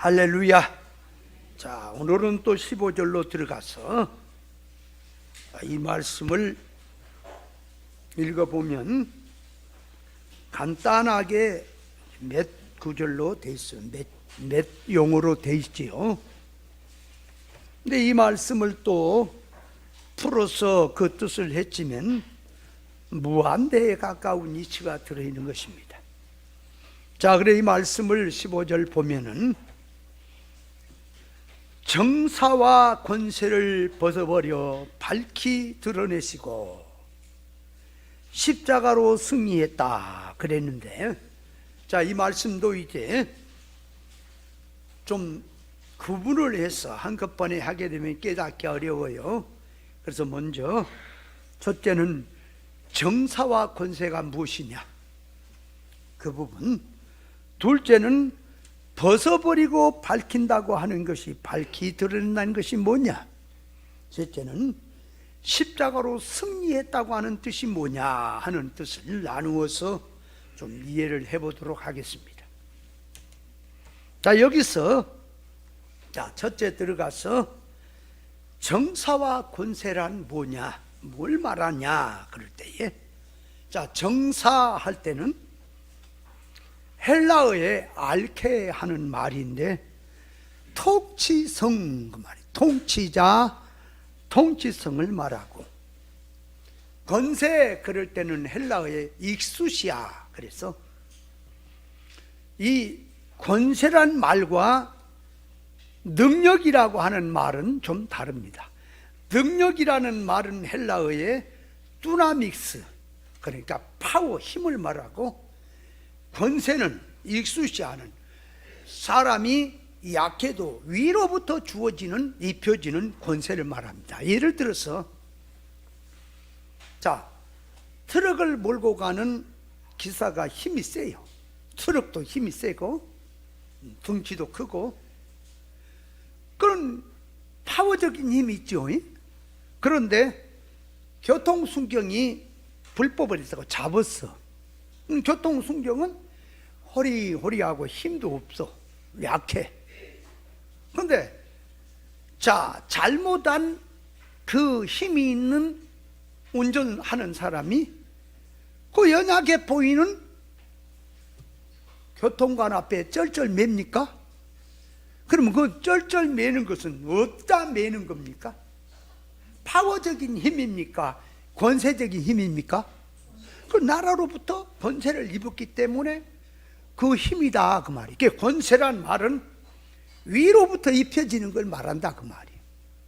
할렐루야. 자, 오늘은 또 15절로 들어가서 이 말씀을 읽어보면 간단하게 몇 구절로 돼 있어요. 몇 용어로 돼 있지요. 근데 이 말씀을 또 풀어서 그 뜻을 했지만 무한대에 가까운 이치가 들어있는 것입니다. 자, 그래 이 말씀을 15절 보면은 정사와 권세를 벗어버려 밝히 드러내시고 십자가로 승리했다 그랬는데, 자, 이 말씀도 이제 좀 구분을 해서 한꺼번에 하게 되면 깨닫기 어려워요. 그래서 먼저 첫째는 정사와 권세가 무엇이냐, 그 부분. 둘째는 벗어버리고 밝힌다고 하는 것이, 밝히 드러낸다는 것이 뭐냐. 셋째는 십자가로 승리했다고 하는 뜻이 뭐냐 하는 뜻을 나누어서 좀 이해를 해보도록 하겠습니다. 자, 여기서 자, 첫째 들어가서 정사와 권세란 뭐냐, 뭘 말하냐 그럴 때에, 자, 정사할 때는 헬라어의 알케 하는 말인데 통치성, 그 말이 통치자, 통치성을 말하고, 권세 그럴 때는 헬라어의 익수시아. 그래서 이 권세란 말과 능력이라고 하는 말은 좀 다릅니다. 능력이라는 말은 헬라어의 뚜나믹스, 그러니까 파워, 힘을 말하고, 권세는 익수시아는 사람이 약해도 위로부터 주어지는, 입혀지는 권세를 말합니다. 예를 들어서, 자, 트럭을 몰고 가는 기사가 힘이 세요. 트럭도 힘이 세고 덩치도 크고 그런 파워적인 힘이 있죠. 그런데 교통순경이 불법을 해서 잡았어. 교통순경은 호리호리하고 힘도 없어, 약해. 그런데 자, 잘못한 그 힘이 있는 운전하는 사람이 그 연약해 보이는 교통관 앞에 쩔쩔 맵니까? 그러면 그 쩔쩔 매는 것은 어디다 매는 겁니까? 파워적인 힘입니까? 권세적인 힘입니까? 그 나라로부터 권세를 입었기 때문에 그 힘이다 그 말이에요. 이게 권세란 말은 위로부터 입혀지는 걸 말한다 그 말이에요.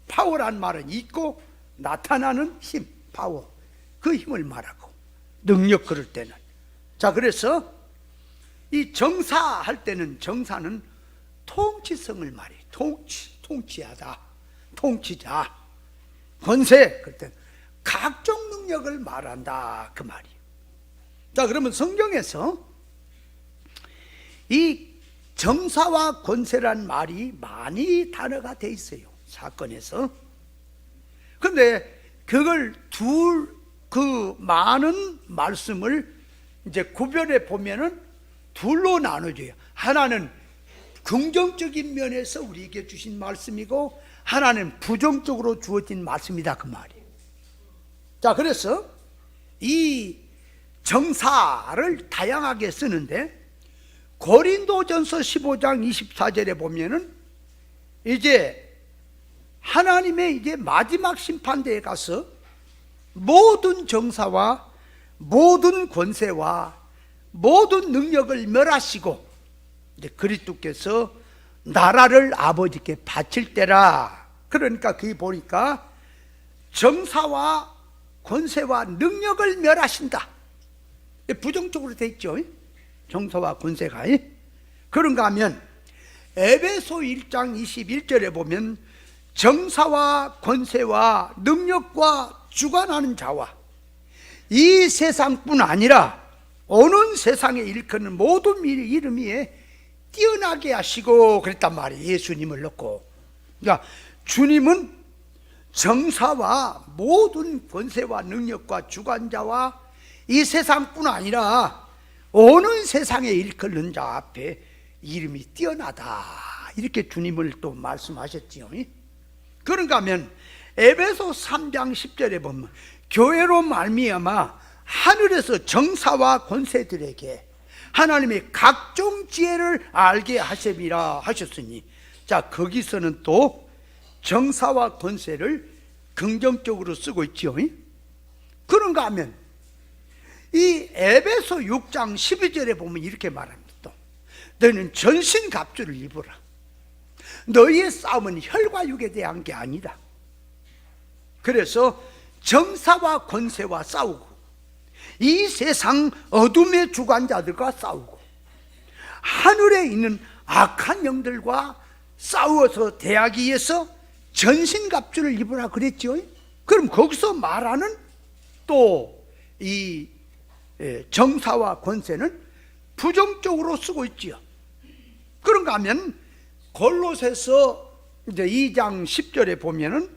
파워란 말은 있고 나타나는 힘, 파워, 그 힘을 말하고, 능력 그럴 때는. 자, 그래서 이 정사할 때는, 정사는 통치성을 말해요. 통치하다, 통치자. 권세 그럴 때는 각종 능력을 말한다 그 말이에요. 자, 그러면 성경에서 이 정사와 권세란 말이 많이 단어가 돼 있어요, 사건에서. 그런데 그걸 그 많은 말씀을 이제 구별해 보면은 둘로 나눠져요. 하나는 긍정적인 면에서 우리에게 주신 말씀이고, 하나는 부정적으로 주어진 말씀이다 그 말이에요. 자, 그래서 이 정사를 다양하게 쓰는데, 고린도전서 15장 24절에 보면은 이제 하나님의 이제 마지막 심판대에 가서 모든 정사와 모든 권세와 모든 능력을 멸하시고, 이제 그리스도께서 나라를 아버지께 바칠 때라. 그러니까 그게 보니까 정사와 권세와 능력을 멸하신다. 부정적으로 돼 있죠, 정사와 권세가. 그런가 하면 에베소 1장 21절에 보면 정사와 권세와 능력과 주관하는 자와 이 세상뿐 아니라 오는 세상에 일컫는 모든 이름 위에 뛰어나게 하시고 그랬단 말이에요, 예수님을 넣고. 그러니까 주님은 정사와 모든 권세와 능력과 주관자와 이 세상뿐 아니라 오는 세상에 일컫는 자 앞에 이름이 뛰어나다 이렇게 주님을 또 말씀하셨지요. 그런가 하면 에베소 3장 10절에 보면 교회로 말미암아 하늘에서 정사와 권세들에게 하나님의 각종 지혜를 알게 하심이라 하셨으니, 자, 거기서는 또 정사와 권세를 긍정적으로 쓰고 있지요. 그런가 하면 이 에베소 6장 12절에 보면 이렇게 말합니다. 또 너희는 전신갑주를 입으라. 너희의 싸움은 혈과 육에 대한 게 아니다. 그래서 정사와 권세와 싸우고 이 세상 어둠의 주관자들과 싸우고 하늘에 있는 악한 영들과 싸워서 대하기 위해서 전신갑주를 입으라 그랬죠. 그럼 거기서 말하는 또 이 정사와 권세는 부정적으로 쓰고 있지요. 그런가 하면 골로새서 이제 2장 10절에 보면은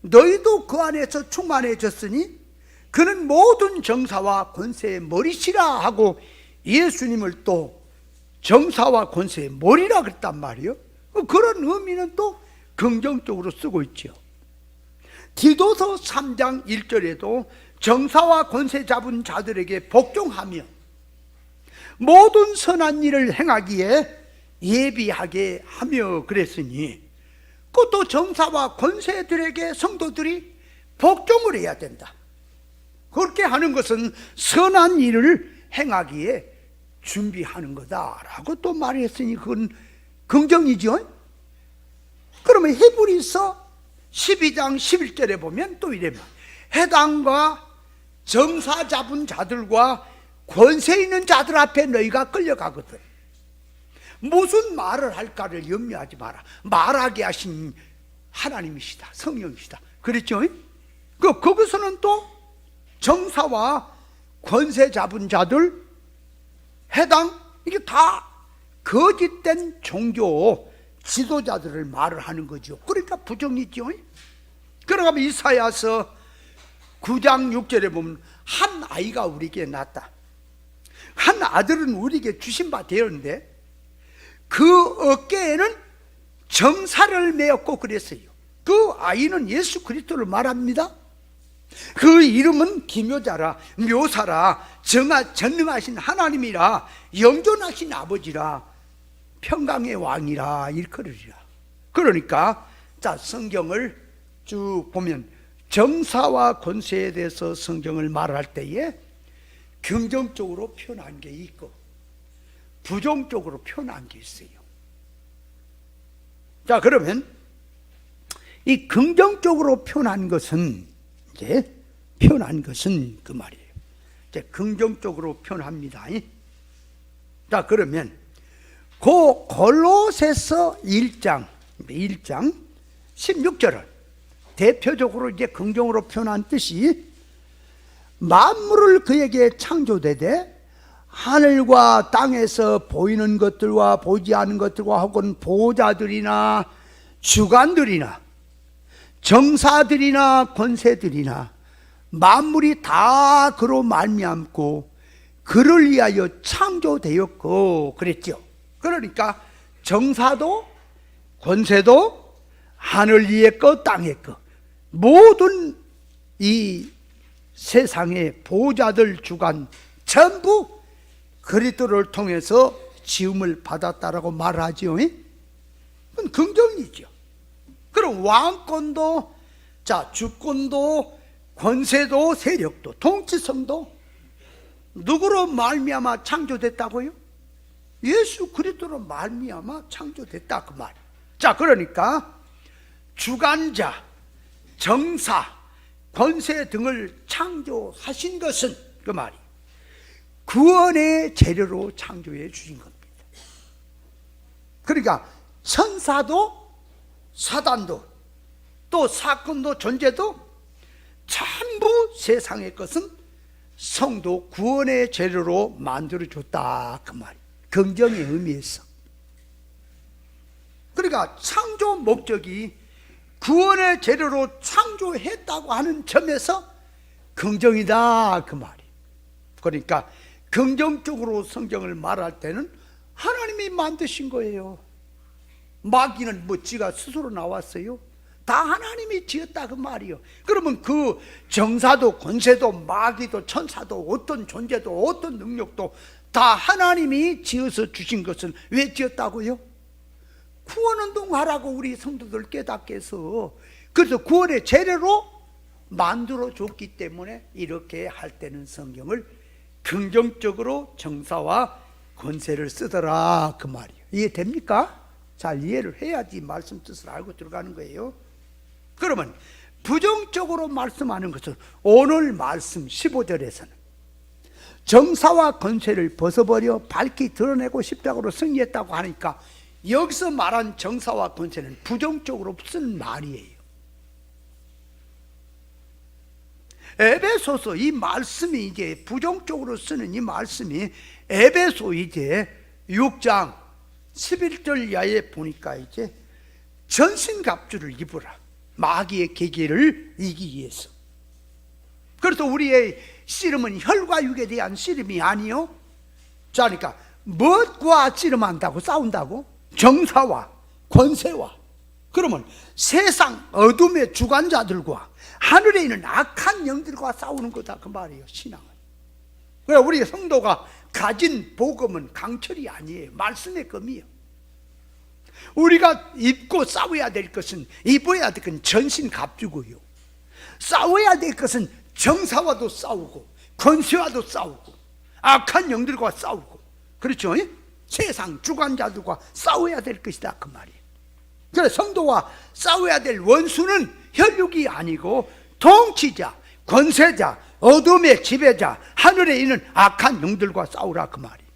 너희도 그 안에서 충만해졌으니 그는 모든 정사와 권세의 머리시라 하고 예수님을 또 정사와 권세의 머리라 그랬단 말이에요. 그런 의미는 또 긍정적으로 쓰고 있죠. 디도서 3장 1절에도 정사와 권세 잡은 자들에게 복종하며 모든 선한 일을 행하기에 예비하게 하며 그랬으니, 그것도 정사와 권세들에게 성도들이 복종을 해야 된다. 그렇게 하는 것은 선한 일을 행하기에 준비하는 거다라고 또 말했으니 그건 긍정이죠. 그러면 히브리서 12장 11절에 보면 또 이래, 해당과 정사 잡은 자들과 권세 있는 자들 앞에 너희가 끌려가거든. 무슨 말을 할까를 염려하지 마라. 말하게 하신 하나님이시다, 성령이시다. 그랬죠? 거기서는 또 정사와 권세 잡은 자들, 해당, 이게 다 거짓된 종교 지도자들을 말을 하는 거죠. 그러니까 부정이죠. 그러면 이사야서 9장 6절에 보면 한 아이가 우리에게 낳았다. 한 아들은 우리에게 주신 바 되었는데 그 어깨에는 정사를 메었고 그랬어요. 그 아이는 예수 그리스도를 말합니다. 그 이름은 기묘자라, 묘사라, 전능하신 하나님이라, 영존하신 아버지라, 평강의 왕이라 일컬으리라. 그러니까 자, 성경을 쭉 보면 정사와 권세에 대해서 성경을 말할 때에 긍정적으로 표현한 게 있고 부정적으로 표현한 게 있어요. 자, 그러면 이 긍정적으로 표현한 것은 그 말이에요. 이제 긍정적으로 표현합니다. 자, 그러면 그 골로새서 1장 16절을 대표적으로 이제 긍정으로 표현한 뜻이, 만물을 그에게 창조되되 하늘과 땅에서 보이는 것들과 보이지 않는 것들과 혹은 보좌들이나 주관들이나 정사들이나 권세들이나 만물이 다 그로 말미암고 그를 위하여 창조되었고 그랬죠. 그러니까 정사도 권세도 하늘 위의 것 땅의 것 모든 이 세상의 보좌들 주관 전부 그리스도를 통해서 지음을 받았다라고 말하지요. 그건 긍정이죠. 그럼 왕권도, 자, 주권도, 권세도, 세력도, 통치성도 누구로 말미암아 창조됐다고요? 예수 그리스도로 말미암아 창조됐다 그 말. 자, 그러니까 주관자, 정사, 권세 등을 창조하신 것은 그 말이 구원의 재료로 창조해 주신 겁니다. 그러니까 천사도 사단도 또 사건도 존재도 전부 세상의 것은 성도 구원의 재료로 만들어줬다 그 말. 긍정의 의미에서. 그러니까 창조 목적이 구원의 재료로 창조했다고 하는 점에서 긍정이다 그 말이. 그러니까 긍정적으로 성경을 말할 때는 하나님이 만드신 거예요. 마귀는 뭐 지가 스스로 나왔어요? 다 하나님이 지었다 그 말이요. 그러면 그 정사도 권세도 마귀도 천사도 어떤 존재도 어떤 능력도 다 하나님이 지어서 주신 것은 왜 지었다고요? 구원운동하라고 우리 성도들 깨닫게 해서, 그래서 구원의 재료로 만들어 줬기 때문에 이렇게 할 때는 성경을 긍정적으로 정사와 권세를 쓰더라 그 말이에요. 이해됩니까? 잘 이해를 해야지 말씀 뜻을 알고 들어가는 거예요. 그러면 부정적으로 말씀하는 것은 오늘 말씀 15절에서는 정사와 권세를 벗어버려 밝히 드러내고 십자가로 승리했다고 하니까 여기서 말한 정사와 권세는 부정적으로 쓴 말이에요. 에베소서 이 말씀이 이제 부정적으로 쓰는 이 말씀이 에베소 이제 6장 11절 야에 보니까 이제 전신갑주를 입으라. 마귀의 계계를 이기기 위해서. 그래서 우리의 씨름은 혈과 육에 대한 씨름이 아니요. 자, 그러니까 무엇과 씨름한다고? 싸운다고? 정사와 권세와. 그러면 세상 어둠의 주관자들과 하늘에 있는 악한 영들과 싸우는 거다 그 말이에요. 신앙은. 그래 우리 성도가 가진 복음은 강철이 아니에요. 말씀의 검이에요. 우리가 입고 싸워야 될 것은, 입어야 될 것은 전신갑주고요. 싸워야 될 것은 정사와도 싸우고 권세와도 싸우고 악한 영들과 싸우고, 그렇죠? 세상 주관자들과 싸워야 될 것이다 그 말이에요. 그래서 성도와 싸워야 될 원수는 혈육이 아니고 통치자, 권세자, 어둠의 지배자, 하늘에 있는 악한 영들과 싸우라 그 말이에요.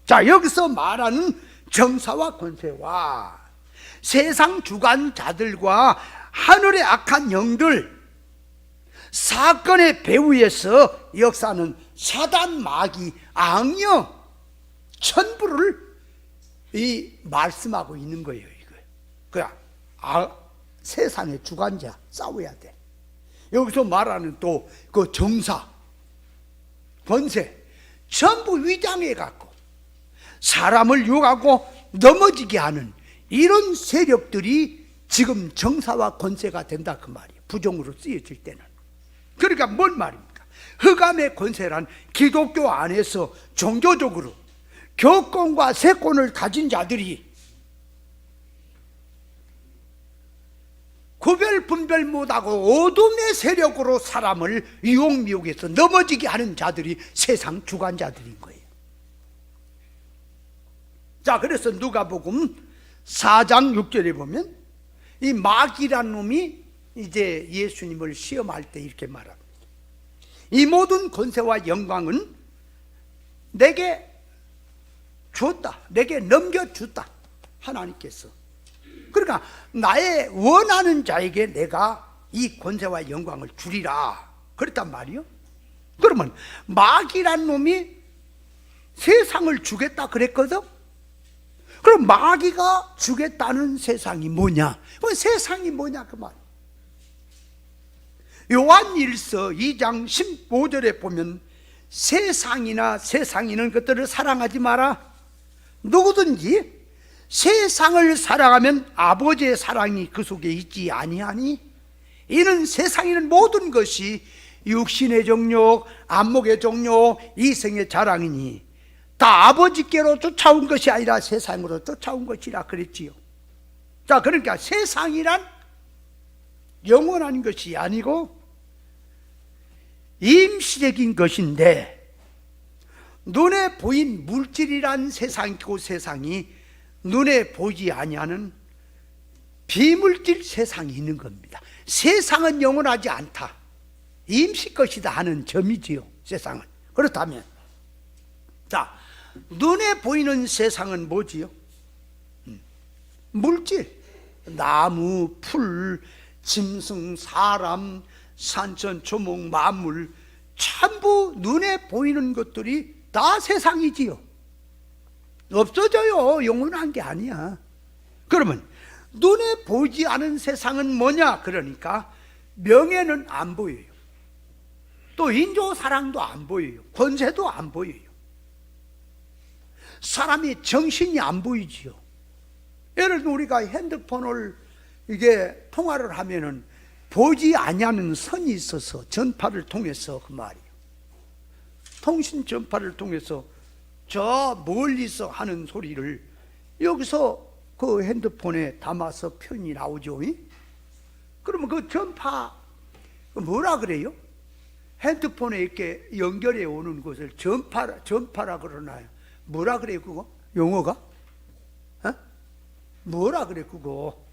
자, 여기서 말하는 정사와 권세와 세상 주관자들과 하늘의 악한 영들, 사건의 배후에서 역사는 사단, 마귀, 악령, 천부를 이 말씀하고 있는 거예요. 이거 세상의 주관자 싸워야 돼. 여기서 말하는 또 그 정사, 권세 전부 위장해 갖고 사람을 유혹하고 넘어지게 하는 이런 세력들이 지금 정사와 권세가 된다 그 말이에요. 부정으로 쓰여질 때는. 그러니까 뭔 말입니까? 흑암의 권세란 기독교 안에서 종교적으로 교권과 세권을 가진 자들이 구별 분별 못하고 어둠의 세력으로 사람을 유혹미혹해서 넘어지게 하는 자들이 세상 주관자들인 거예요. 자, 그래서 누가복음 4장 6절에 보면 이 마귀란 놈이 이제 예수님을 시험할 때 이렇게 말합니다. 이 모든 권세와 영광은 내게 줬다, 내게 넘겨줬다 하나님께서. 그러니까 나의 원하는 자에게 내가 이 권세와 영광을 주리라 그랬단 말이요. 그러면 마귀란 놈이 세상을 주겠다 그랬거든. 그럼 마귀가 주겠다는 세상이 뭐냐? 그 세상이 뭐냐 그 말. 요한일서 2장 15절에 보면 세상이나 세상에 있는 것들을 사랑하지 마라. 누구든지 세상을 사랑하면 아버지의 사랑이 그 속에 있지 아니하니, 이는 세상에 있는 모든 것이 육신의 정욕, 안목의 정욕, 이생의 자랑이니 다 아버지께로 쫓아온 것이 아니라 세상으로 쫓아온 것이라 그랬지요. 자, 그러니까 세상이란 영원한 것이 아니고 임시적인 것인데, 눈에 보인 물질이란 세상이고 세상이 눈에 보이지 아니하는 비물질 세상이 있는 겁니다. 세상은 영원하지 않다, 임시 것이다 하는 점이지요. 세상은. 그렇다면 자, 눈에 보이는 세상은 뭐지요? 물질, 나무, 풀, 짐승, 사람, 산천, 조목, 만물, 전부 눈에 보이는 것들이 다 세상이지요. 없어져요. 영원한 게 아니야. 그러면 눈에 보이지 않은 세상은 뭐냐? 그러니까 명예는 안 보여요. 또 인조 사랑도 안 보여요. 권세도 안 보여요. 사람의 정신이 안 보이지요. 예를 들어 우리가 핸드폰을 이게 통화를 하면은 보지 아니하는 선이 있어서 전파를 통해서 그 말이에요. 통신 전파를 통해서 저 멀리서 하는 소리를 여기서 그 핸드폰에 담아서 표현이 나오죠. 그러면 그 전파 뭐라 그래요? 핸드폰에 이렇게 연결해 오는 것을 전파라 그러나요? 뭐라 그래요 그거? 용어가? 어? 뭐라 그래 그거?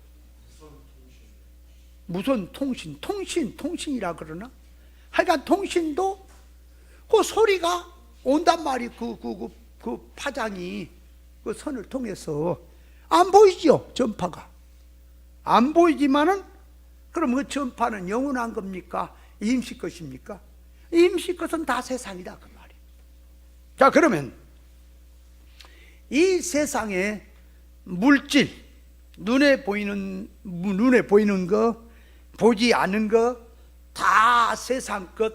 무선 통신이라 그러나? 하여간 통신도 그 소리가 온단 말이 그 파장이 그 선을 통해서 안 보이죠 전파가. 안 보이지만은 그럼 그 전파는 영원한 겁니까? 임시 것입니까? 임시 것은 다 세상이다 그 말이에요. 자, 그러면 이 세상의 물질, 눈에 보이는 거, 보지 않는 거, 다 세상 것,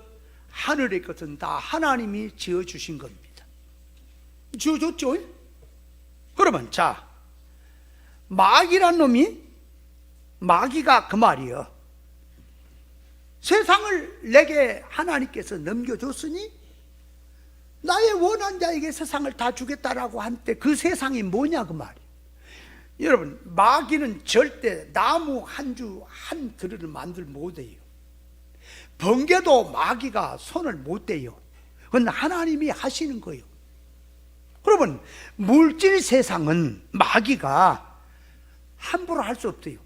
하늘의 것은 다 하나님이 지어 주신 겁니다. 지어 줬죠? 그러면 자, 마귀란 놈이, 마귀가 그 말이요, 세상을 내게 하나님께서 넘겨줬으니 나의 원한 자에게 세상을 다 주겠다라고 한때 그 세상이 뭐냐 그 말이에요. 여러분, 마귀는 절대 나무 한 그루를 만들 못해요. 번개도 마귀가 손을 못 대요. 그건 하나님이 하시는 거예요. 그러면 물질 세상은 마귀가 함부로 할 수 없어요.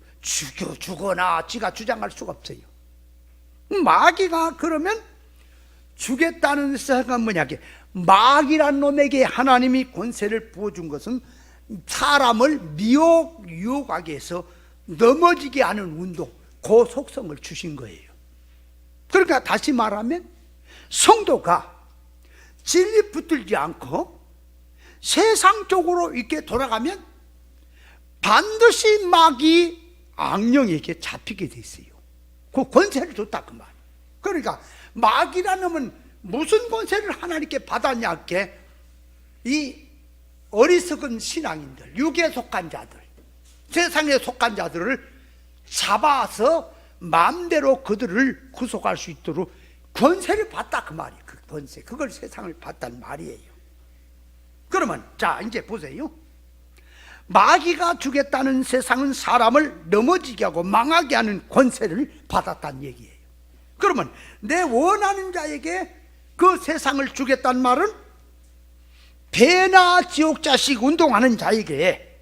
주거나 지가 주장할 수가 없어요. 마귀가 그러면 주겠다는 생각은 뭐냐? 마귀란 놈에게 하나님이 권세를 부어준 것은 사람을 유혹하게 해서 넘어지게 하는 운동, 그 속성을 주신 거예요. 그러니까 다시 말하면 성도가 진리 붙들지 않고 세상 쪽으로 이렇게 돌아가면 반드시 마귀 악령에게 잡히게 돼 있어요. 그 권세를 줬다 그 말. 그러니까 마귀라는 놈은 무슨 권세를 하나님께 받았냐 할게, 이 어리석은 신앙인들, 육에 속한 자들, 세상에 속한 자들을 잡아서 마음대로 그들을 구속할 수 있도록 권세를 받다 그 말이에요. 그 권세, 그걸 세상을 받단 말이에요. 그러면 자 이제 보세요. 마귀가 주겠다는 세상은 사람을 넘어지게 하고 망하게 하는 권세를 받았다는 얘기예요. 그러면 내 원하는 자에게 그 세상을 주겠다는 말은 배나 지옥자식 운동하는 자에게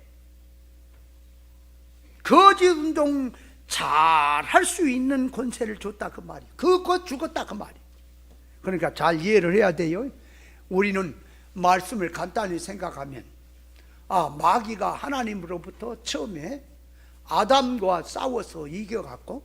거짓 운동 잘 할 수 있는 권세를 줬다 그 말이에요. 그것 죽었다 그 말이에요. 그러니까 잘 이해를 해야 돼요. 우리는 말씀을 간단히 생각하면 마귀가 하나님으로부터 처음에 아담과 싸워서 이겨갖고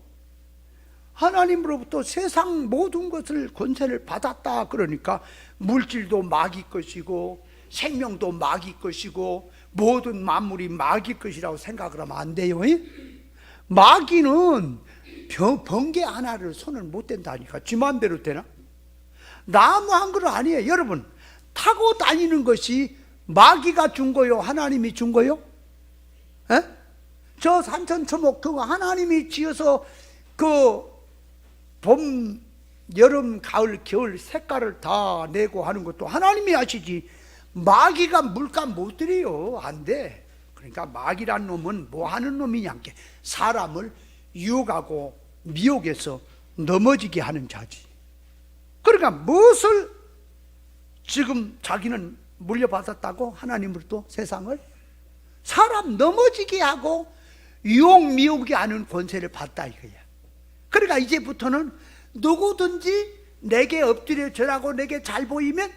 하나님으로부터 세상 모든 것을 권세를 받았다. 그러니까 물질도 마귀 것이고 생명도 마귀 것이고 모든 만물이 마귀 것이라고 생각을 하면 안 돼요. 마귀는 번개 하나를 손을 못 댄다니까. 지 마음대로 되나? 나무 한 그루 아니에요. 여러분, 타고 다니는 것이 마귀가 준 거요? 하나님이 준 거요? 에? 저 산천초목 그거 하나님이 지어서 그 봄, 여름, 가을, 겨울 색깔을 다 내고 하는 것도 하나님이 하시지 마귀가 물감 못 들여요. 안 돼. 그러니까 마귀란 놈은 뭐 하는 놈이냐, 사람을 유혹하고 미혹해서 넘어지게 하는 자지. 그러니까 무엇을 지금 자기는 물려받았다고? 하나님으로부터 세상을 사람 넘어지게 하고 유혹 미혹게 하는 권세를 받다 이거야. 그러니까 이제부터는 누구든지 내게 엎드려 절하고 내게 잘 보이면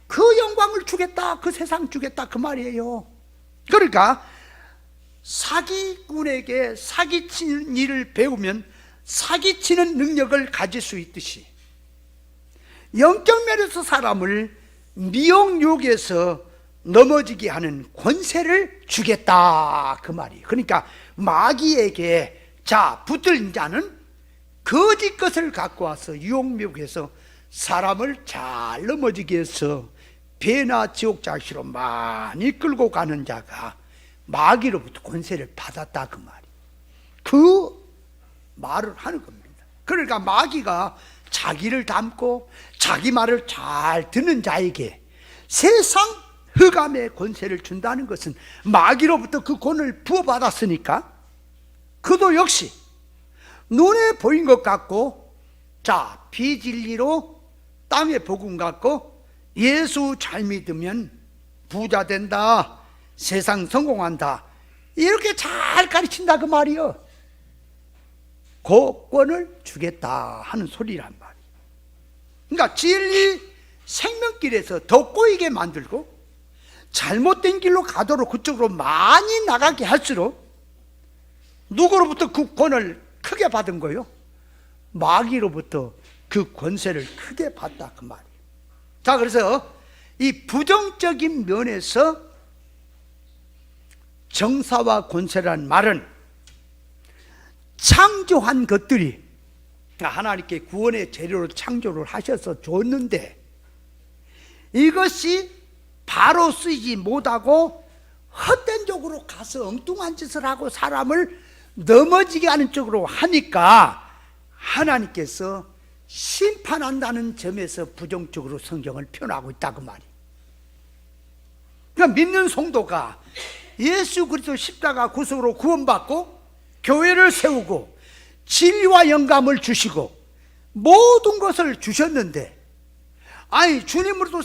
그 영광을 주겠다, 그 세상 주겠다 그 말이에요. 그러니까 사기꾼에게 사기치는 일을 배우면 사기치는 능력을 가질 수 있듯이 영적 면에서 사람을 미혹욕에서 넘어지게 하는 권세를 주겠다 그 말이에요. 그러니까 마귀에게 자 붙들린 자는 거짓 것을 갖고 와서 유혹미혹해서 사람을 잘 넘어지게 해서 배나 지옥자시로 많이 끌고 가는 자가 마귀로부터 권세를 받았다 그 말이. 그 말을 하는 겁니다. 그러니까 마귀가 자기를 닮고 자기 말을 잘 듣는 자에게 세상 흑암의 권세를 준다는 것은 마귀로부터 그 권을 부어받았으니까 그도 역시 눈에 보인 것 같고, 자, 비진리로 땅의 복음 갖고 예수 잘 믿으면 부자 된다, 세상 성공한다, 이렇게 잘 가르친다 그 말이요. 그 권을 주겠다 하는 소리란 말이에요. 그러니까 진리 생명길에서 더 꼬이게 만들고 잘못된 길로 가도록 그쪽으로 많이 나가게 할수록 누구로부터 그 권을 크게 받은 거요? 마귀로부터 그 권세를 크게 받다 그 말이에요. 자, 그래서 이 부정적인 면에서 정사와 권세라는 말은 창조한 것들이 하나님께 구원의 재료로 창조를 하셔서 줬는데 이것이 바로 쓰이지 못하고 헛된 쪽으로 가서 엉뚱한 짓을 하고 사람을 넘어지게 하는 쪽으로 하니까 하나님께서 심판한다는 점에서 부정적으로 성경을 표현하고 있다 그 말이에요. 그러니까 믿는 성도가 예수 그리스도 십자가 구속으로 구원받고 교회를 세우고 진리와 영감을 주시고 모든 것을 주셨는데, 아니 주님으로도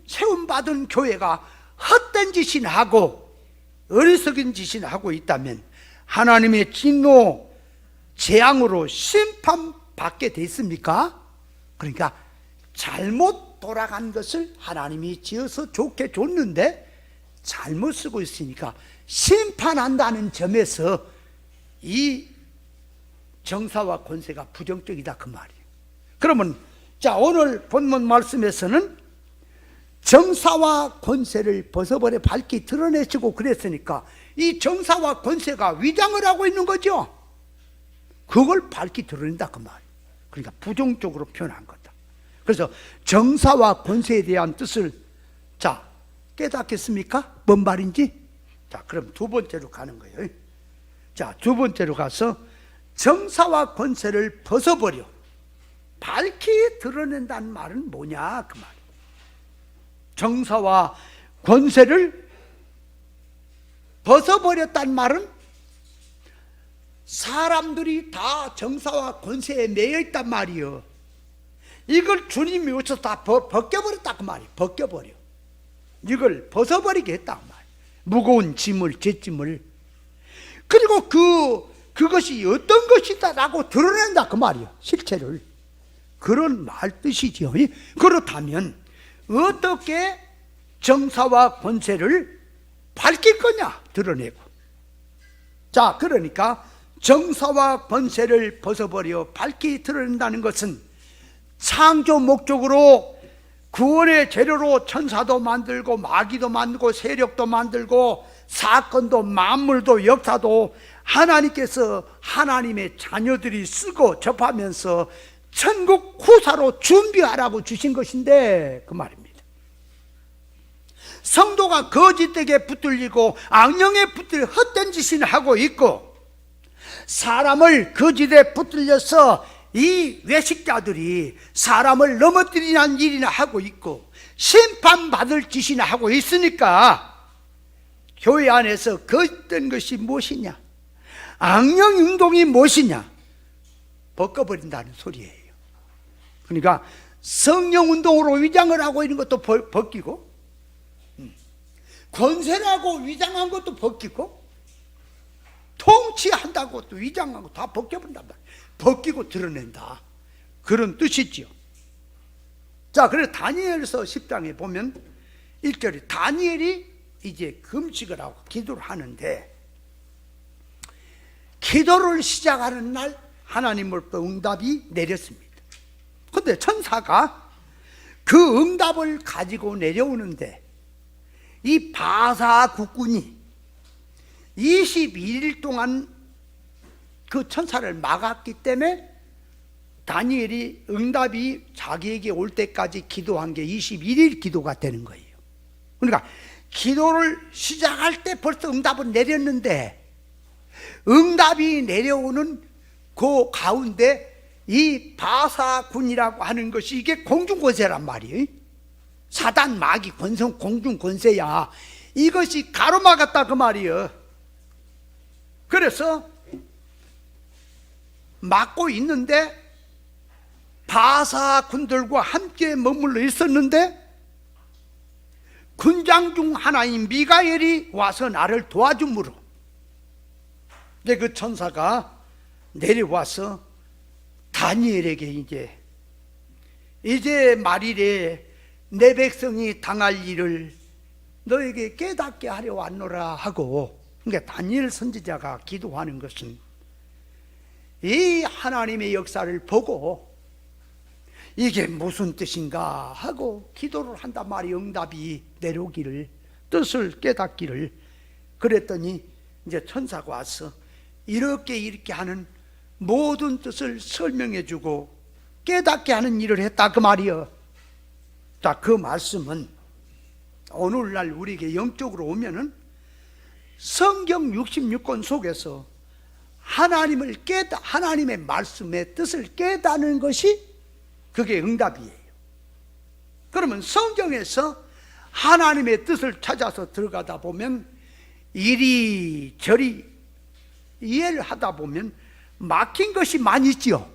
세움받은 교회가 헛된 짓이나 하고 어리석은 짓이나 하고 있다면 하나님의 진노 재앙으로 심판받게 돼 있습니까? 그러니까 잘못 돌아간 것을 하나님이 지어서 좋게 줬는데 잘못 쓰고 있으니까 심판한다는 점에서 이 정사와 권세가 부정적이다 그 말이에요. 그러면 자, 오늘 본문 말씀에서는 정사와 권세를 벗어버려 밝히 드러내시고 그랬으니까 이 정사와 권세가 위장을 하고 있는 거죠. 그걸 밝히 드러낸다 그 말이에요. 그러니까 부정적으로 표현한 거다. 그래서 정사와 권세에 대한 뜻을 자, 깨닫겠습니까? 뭔 말인지? 자, 그럼 두 번째로 가는 거예요. 자, 두 번째로 가서 정사와 권세를 벗어버려 밝히 드러낸다는 말은 뭐냐 그 말이에요. 정사와 권세를 벗어버렸단 말은 사람들이 다 정사와 권세에 매여 있단 말이에요. 이걸 주님이 오셔서 다 벗겨버렸다 그 말이에요. 벗겨버려. 이걸 벗어버리게 했다 그 말이에요. 무거운 짐을, 잿짐을. 그리고 그것이 어떤 것이다라고 드러낸다 그 말이에요. 실체를. 그런 말 뜻이지요. 그렇다면 어떻게 정사와 권세를 밝힐 거냐? 드러내고. 자, 그러니까 정사와 권세를 벗어버려 밝히 드러낸다는 것은 창조 목적으로 구원의 재료로 천사도 만들고 마귀도 만들고 세력도 만들고 사건도 만물도 역사도 하나님께서 하나님의 자녀들이 쓰고 접하면서 천국 후사로 준비하라고 주신 것인데 그 말입니다. 성도가 거짓되게 붙들리고 악령에 붙들려 헛된 짓을 하고 있고 사람을 거짓에 붙들려서 이 외식자들이 사람을 넘어뜨리는 일이나 하고 있고 심판받을 짓이나 하고 있으니까 교회 안에서 거짓된 것이 무엇이냐, 악령 운동이 무엇이냐 벗겨버린다는 소리예요. 그러니까 성령 운동으로 위장을 하고 있는 것도 벗기고 권세라고 위장한 것도 벗기고 통치한다고 또 위장하고 다 벗겨버린단 말이에요. 벗기고 드러낸다, 그런 뜻이지요. 자, 그래서 다니엘서 10장에 보면 1절에 다니엘이 이제 금식을 하고 기도를 하는데 기도를 시작하는 날 하나님으로부터 응답이 내렸습니다. 그런데 천사가 그 응답을 가지고 내려오는데 이 바사 국군이 21일 동안 그 천사를 막았기 때문에 다니엘이 응답이 자기에게 올 때까지 기도한 게 21일 기도가 되는 거예요. 그러니까 기도를 시작할 때 벌써 응답은 내렸는데, 응답이 내려오는 그 가운데 이 바사군이라고 하는 것이 이게 공중권세란 말이에요. 사단 마귀 권성 공중권세야. 이것이 가로막았다 그 말이에요. 그래서 막고 있는데 바사군들과 함께 머물러 있었는데, 군장 중 하나인 미가엘이 와서 나를 도와주므로, 이제 그 천사가 내려와서 다니엘에게 이제 말일에 내 백성이 당할 일을 너에게 깨닫게 하려 왔노라 하고, 그러니까 다니엘 선지자가 기도하는 것은 이 하나님의 역사를 보고 이게 무슨 뜻인가 하고 기도를 한단 말이, 응답이 내려오기를, 뜻을 깨닫기를. 그랬더니 이제 천사가 와서 이렇게 하는 모든 뜻을 설명해 주고 깨닫게 하는 일을 했다 그 말이요. 자, 그 말씀은 오늘날 우리에게 영적으로 오면은 성경 66권 속에서 하나님의 말씀의 뜻을 깨닫는 것이 그게 응답이에요. 그러면 성경에서 하나님의 뜻을 찾아서 들어가다 보면 이리저리 이해를 하다 보면 막힌 것이 많이 있지요.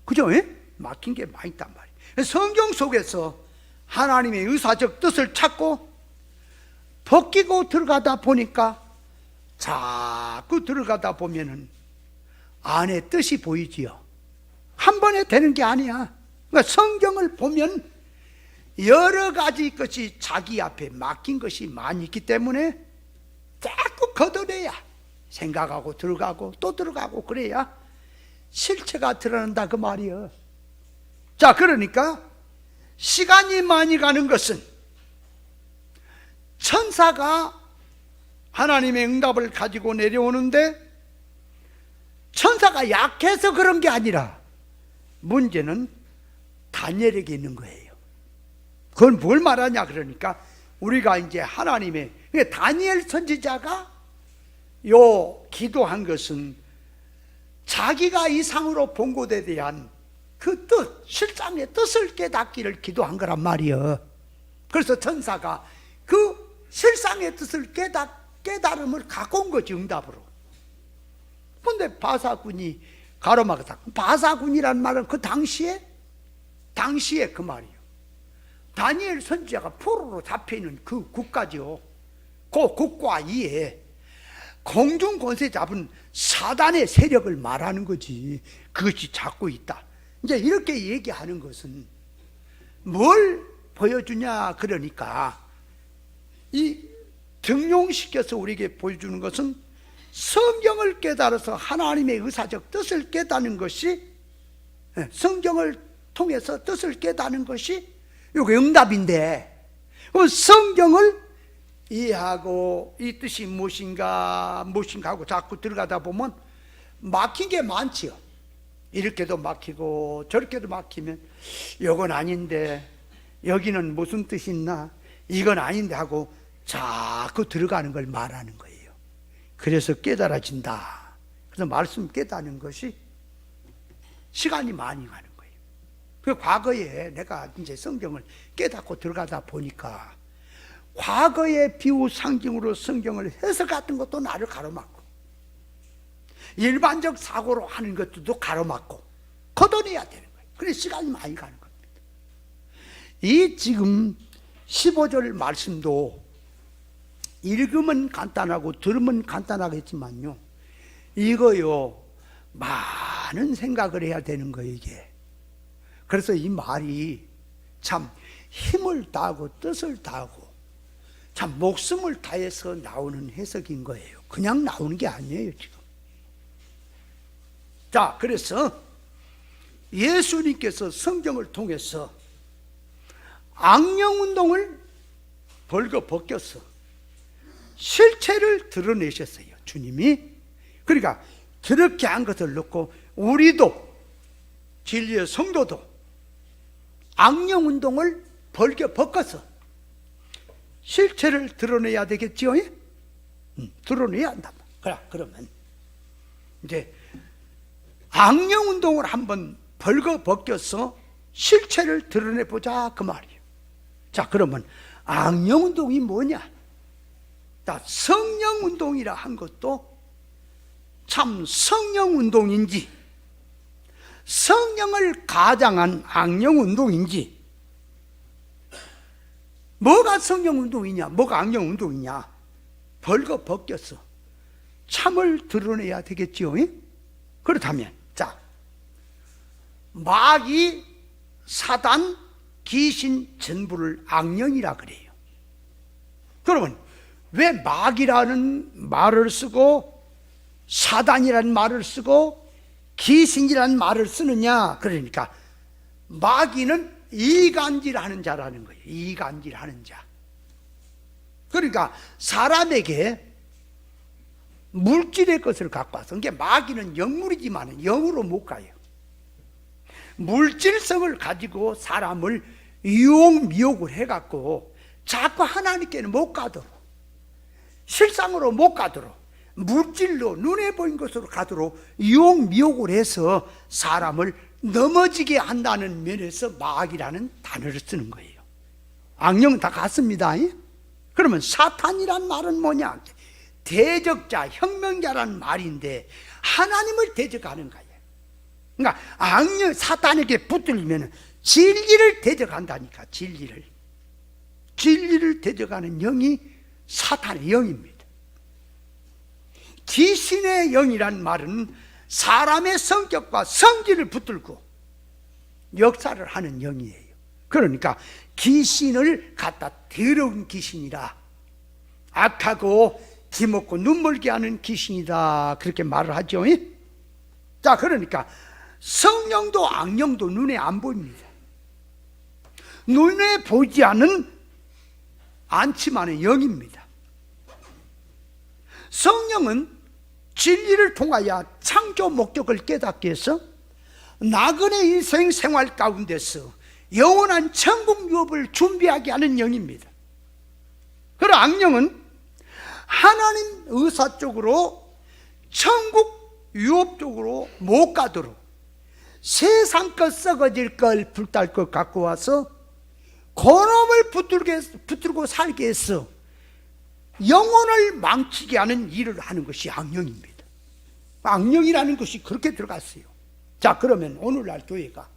그죠? 예? 막힌 게 많이 있단 말이에요. 성경 속에서 하나님의 의사적 뜻을 찾고 벗기고 들어가다 보니까 자꾸 들어가다 보면은 안에 뜻이 보이지요. 한 번에 되는 게 아니야. 그러니까 성경을 보면 여러 가지 것이 자기 앞에 막힌 것이 많이 있기 때문에 자꾸 걷어내야 생각하고 들어가고 또 들어가고, 그래야 실체가 드러난다 그 말이에요. 자, 그러니까 시간이 많이 가는 것은 천사가 하나님의 응답을 가지고 내려오는데, 천사가 약해서 그런 게 아니라 문제는 다니엘에게 있는 거예요. 그건 뭘 말하냐 그러니까, 우리가 이제 하나님의, 다니엘 선지자가 기도한 것은 자기가 이상으로 본 것에 대한 그 뜻, 실상의 뜻을 깨닫기를 기도한 거란 말이에요. 그래서 천사가 그 실상의 뜻을 깨달음을 갖고 온 거지, 응답으로. 근데 바사군이 가로막았다. 바사군이란 말은 그 당시에 그 말이에요. 다니엘 선지자가 포로로 잡혀있는 그 국가죠. 그 국가 이에 공중 권세 잡은 사단의 세력을 말하는 거지. 그것이 잡고 있다. 이제 이렇게 얘기하는 것은 뭘 보여주냐 그러니까, 이 등용시켜서 우리에게 보여주는 것은 성경을 깨달아서 하나님의 의사적 뜻을 깨닫는 것이, 성경을 통해서 뜻을 깨닫는 것이 이게 응답인데, 성경을 이해하고 이 뜻이 무엇인가 하고 자꾸 들어가다 보면 막힌 게 많지요. 이렇게도 막히고 저렇게도 막히면 이건 아닌데, 여기는 무슨 뜻이 있나, 이건 아닌데 하고 자꾸 들어가는 걸 말하는 거예요. 그래서 깨달아진다. 그래서 말씀 깨닫는 것이 시간이 많이 가는 거예요. 그 과거에 내가 이제 성경을 깨닫고 들어가다 보니까 과거의 비유 상징으로 성경을 해석했던 것도 나를 가로막고, 일반적 사고로 하는 것들도 가로막고 걷어내야 되는 거예요. 그래서 시간이 많이 가는 겁니다. 이 지금 15절 말씀도 읽으면 간단하고 들으면 간단하겠지만요, 이거요 많은 생각을 해야 되는 거예요, 이게. 그래서 이 말이 참 힘을 다하고 뜻을 다하고 참 목숨을 다해서 나오는 해석인 거예요. 그냥 나오는 게 아니에요, 지금. 자, 그래서 예수님께서 성경을 통해서 악령 운동을 벌거벗겨서 실체를 드러내셨어요, 주님이. 그러니까 그렇게 한 것을 놓고 우리도, 진리의 성도도 악령 운동을 벌거벗겨서 실체를 드러내야 되겠지요? 드러내야 한다. 그러면 이제 악령 운동을 한번 벌거벗겨서 실체를 드러내보자 그 말이에요. 자, 그러면 악령 운동이 뭐냐? 자, 성령 운동이라 한 것도 참 성령 운동인지 성령을 가장한 악령 운동인지, 뭐가 성령 운동이냐 뭐가 악령 운동이냐 벌거벗겨서 참을 드러내야 되겠지요. 그렇다면 자, 마귀, 사단, 귀신 전부를 악령이라 그래요. 그러면 왜 마귀라는 말을 쓰고 사단이라는 말을 쓰고 귀신이라는 말을 쓰느냐? 그러니까 마귀는 이간질하는 자라는 거예요. 이간질하는 자. 그러니까 사람에게 물질의 것을 갖고 와서, 그러니까 마귀는 영물이지만 영으로 못 가요. 물질성을 가지고 사람을 유혹 미혹을 해갖고 자꾸 하나님께는 못 가도록, 실상으로 못 가도록, 물질로 눈에 보인 것으로 가도록 유혹 미혹을 해서 사람을 넘어지게 한다는 면에서 마귀라는 단어를 쓰는 거예요. 악령은 다 같습니다. 그러면 사탄이란 말은 뭐냐? 대적자, 혁명자라는 말인데 하나님을 대적하는 거예요. 그러니까 악령, 사탄에게 붙들리면 진리를 대적한다니까. 진리를 대적하는 영이 사탄의 영입니다. 귀신의 영이란 말은 사람의 성격과 성질을 붙들고 역사를 하는 영이에요. 그러니까 귀신을 갖다 더러운 귀신이라, 악하고 기먹고 눈멀게 하는 귀신이다, 그렇게 말을 하죠. 자, 그러니까 성령도 악령도 눈에 안 보입니다. 눈에 보이지 않지만은 영입니다. 성령은 진리를 통하여 창조 목적을 깨닫게 해서 나그네 인생 생활 가운데서 영원한 천국 유업을 준비하게 하는 영입니다. 그리고 악령은 하나님 의사 쪽으로 천국 유업 쪽으로 못 가도록 세상 것 썩어질 걸 불탈 것 갖고 와서 그놈을 붙들고 살게 해서 영혼을 망치게 하는 일을 하는 것이 악령입니다. 악령이라는 것이 그렇게 들어갔어요. 자, 그러면 오늘날 교회가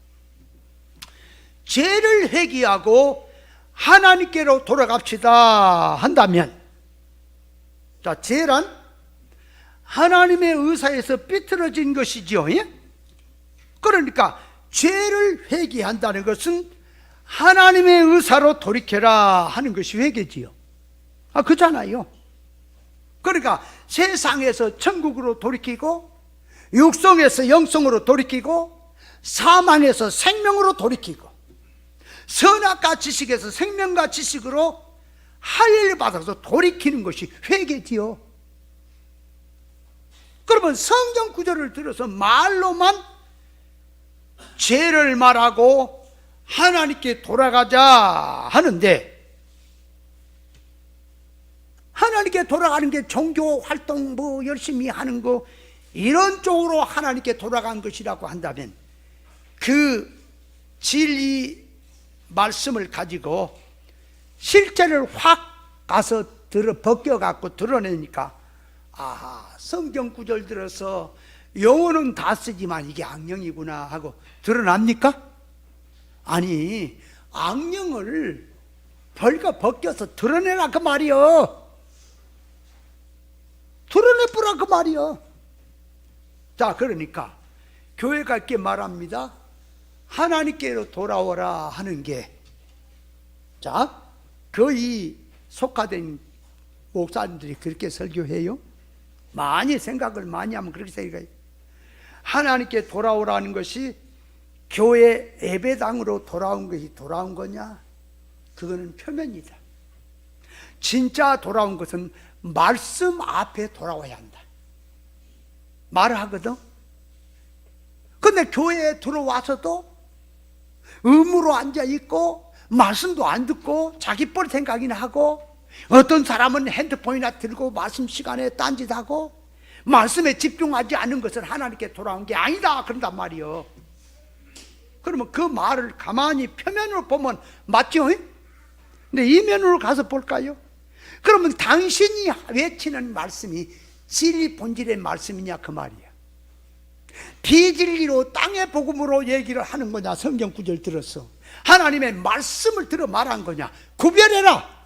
죄를 회개하고 하나님께로 돌아갑시다 한다면, 자, 죄란 하나님의 의사에서 삐뚤어진 것이지요. 그러니까 죄를 회개한다는 것은 하나님의 의사로 돌이켜라 하는 것이 회개지요. 그렇잖아요. 그러니까 세상에서 천국으로 돌이키고, 육성에서 영성으로 돌이키고, 사망에서 생명으로 돌이키고, 선악과 지식에서 생명과 지식으로 할례를 받아서 돌이키는 것이 회개지요. 그러면 성경 구절을 들어서 말로만 죄를 말하고 하나님께 돌아가자 하는데, 하나님께 돌아가는 게 종교 활동 뭐 열심히 하는 거 이런 쪽으로 하나님께 돌아간 것이라고 한다면, 그 진리 말씀을 가지고 실제를 확 가서 벗겨갖고 드러내니까, 아하, 성경 구절 들어서 영어는 다 쓰지만 이게 악령이구나 하고 드러납니까? 아니, 악령을 벗겨서 드러내라 그 말이요. 드러내보라 그 말이요. 자, 그러니까 교회가 이렇게 말합니다. 하나님께로 돌아오라 하는 게, 자, 거의 속화된 목사님들이 그렇게 설교해요. 많이 생각을 많이 하면 그렇게 생각해요. 하나님께 돌아오라는 것이 교회 예배당으로 돌아온 것이 돌아온 거냐? 그거는 표면이다. 진짜 돌아온 것은 말씀 앞에 돌아와야 한다 말을 하거든. 근데 교회에 들어와서도 의무로 앉아있고 말씀도 안 듣고 자기 뻘 생각이나 하고 어떤 사람은 핸드폰이나 들고 말씀 시간에 딴짓하고 말씀에 집중하지 않는 것은 하나님께 돌아온 게 아니다 그런단 말이요. 그러면 그 말을 가만히 표면으로 보면 맞죠? 근데 이면으로 가서 볼까요? 그러면 당신이 외치는 말씀이 진리 본질의 말씀이냐 그 말이야. 비진리로 땅의 복음으로 얘기를 하는 거냐, 성경 구절 들었어. 하나님의 말씀을 들어 말한 거냐, 구별해라.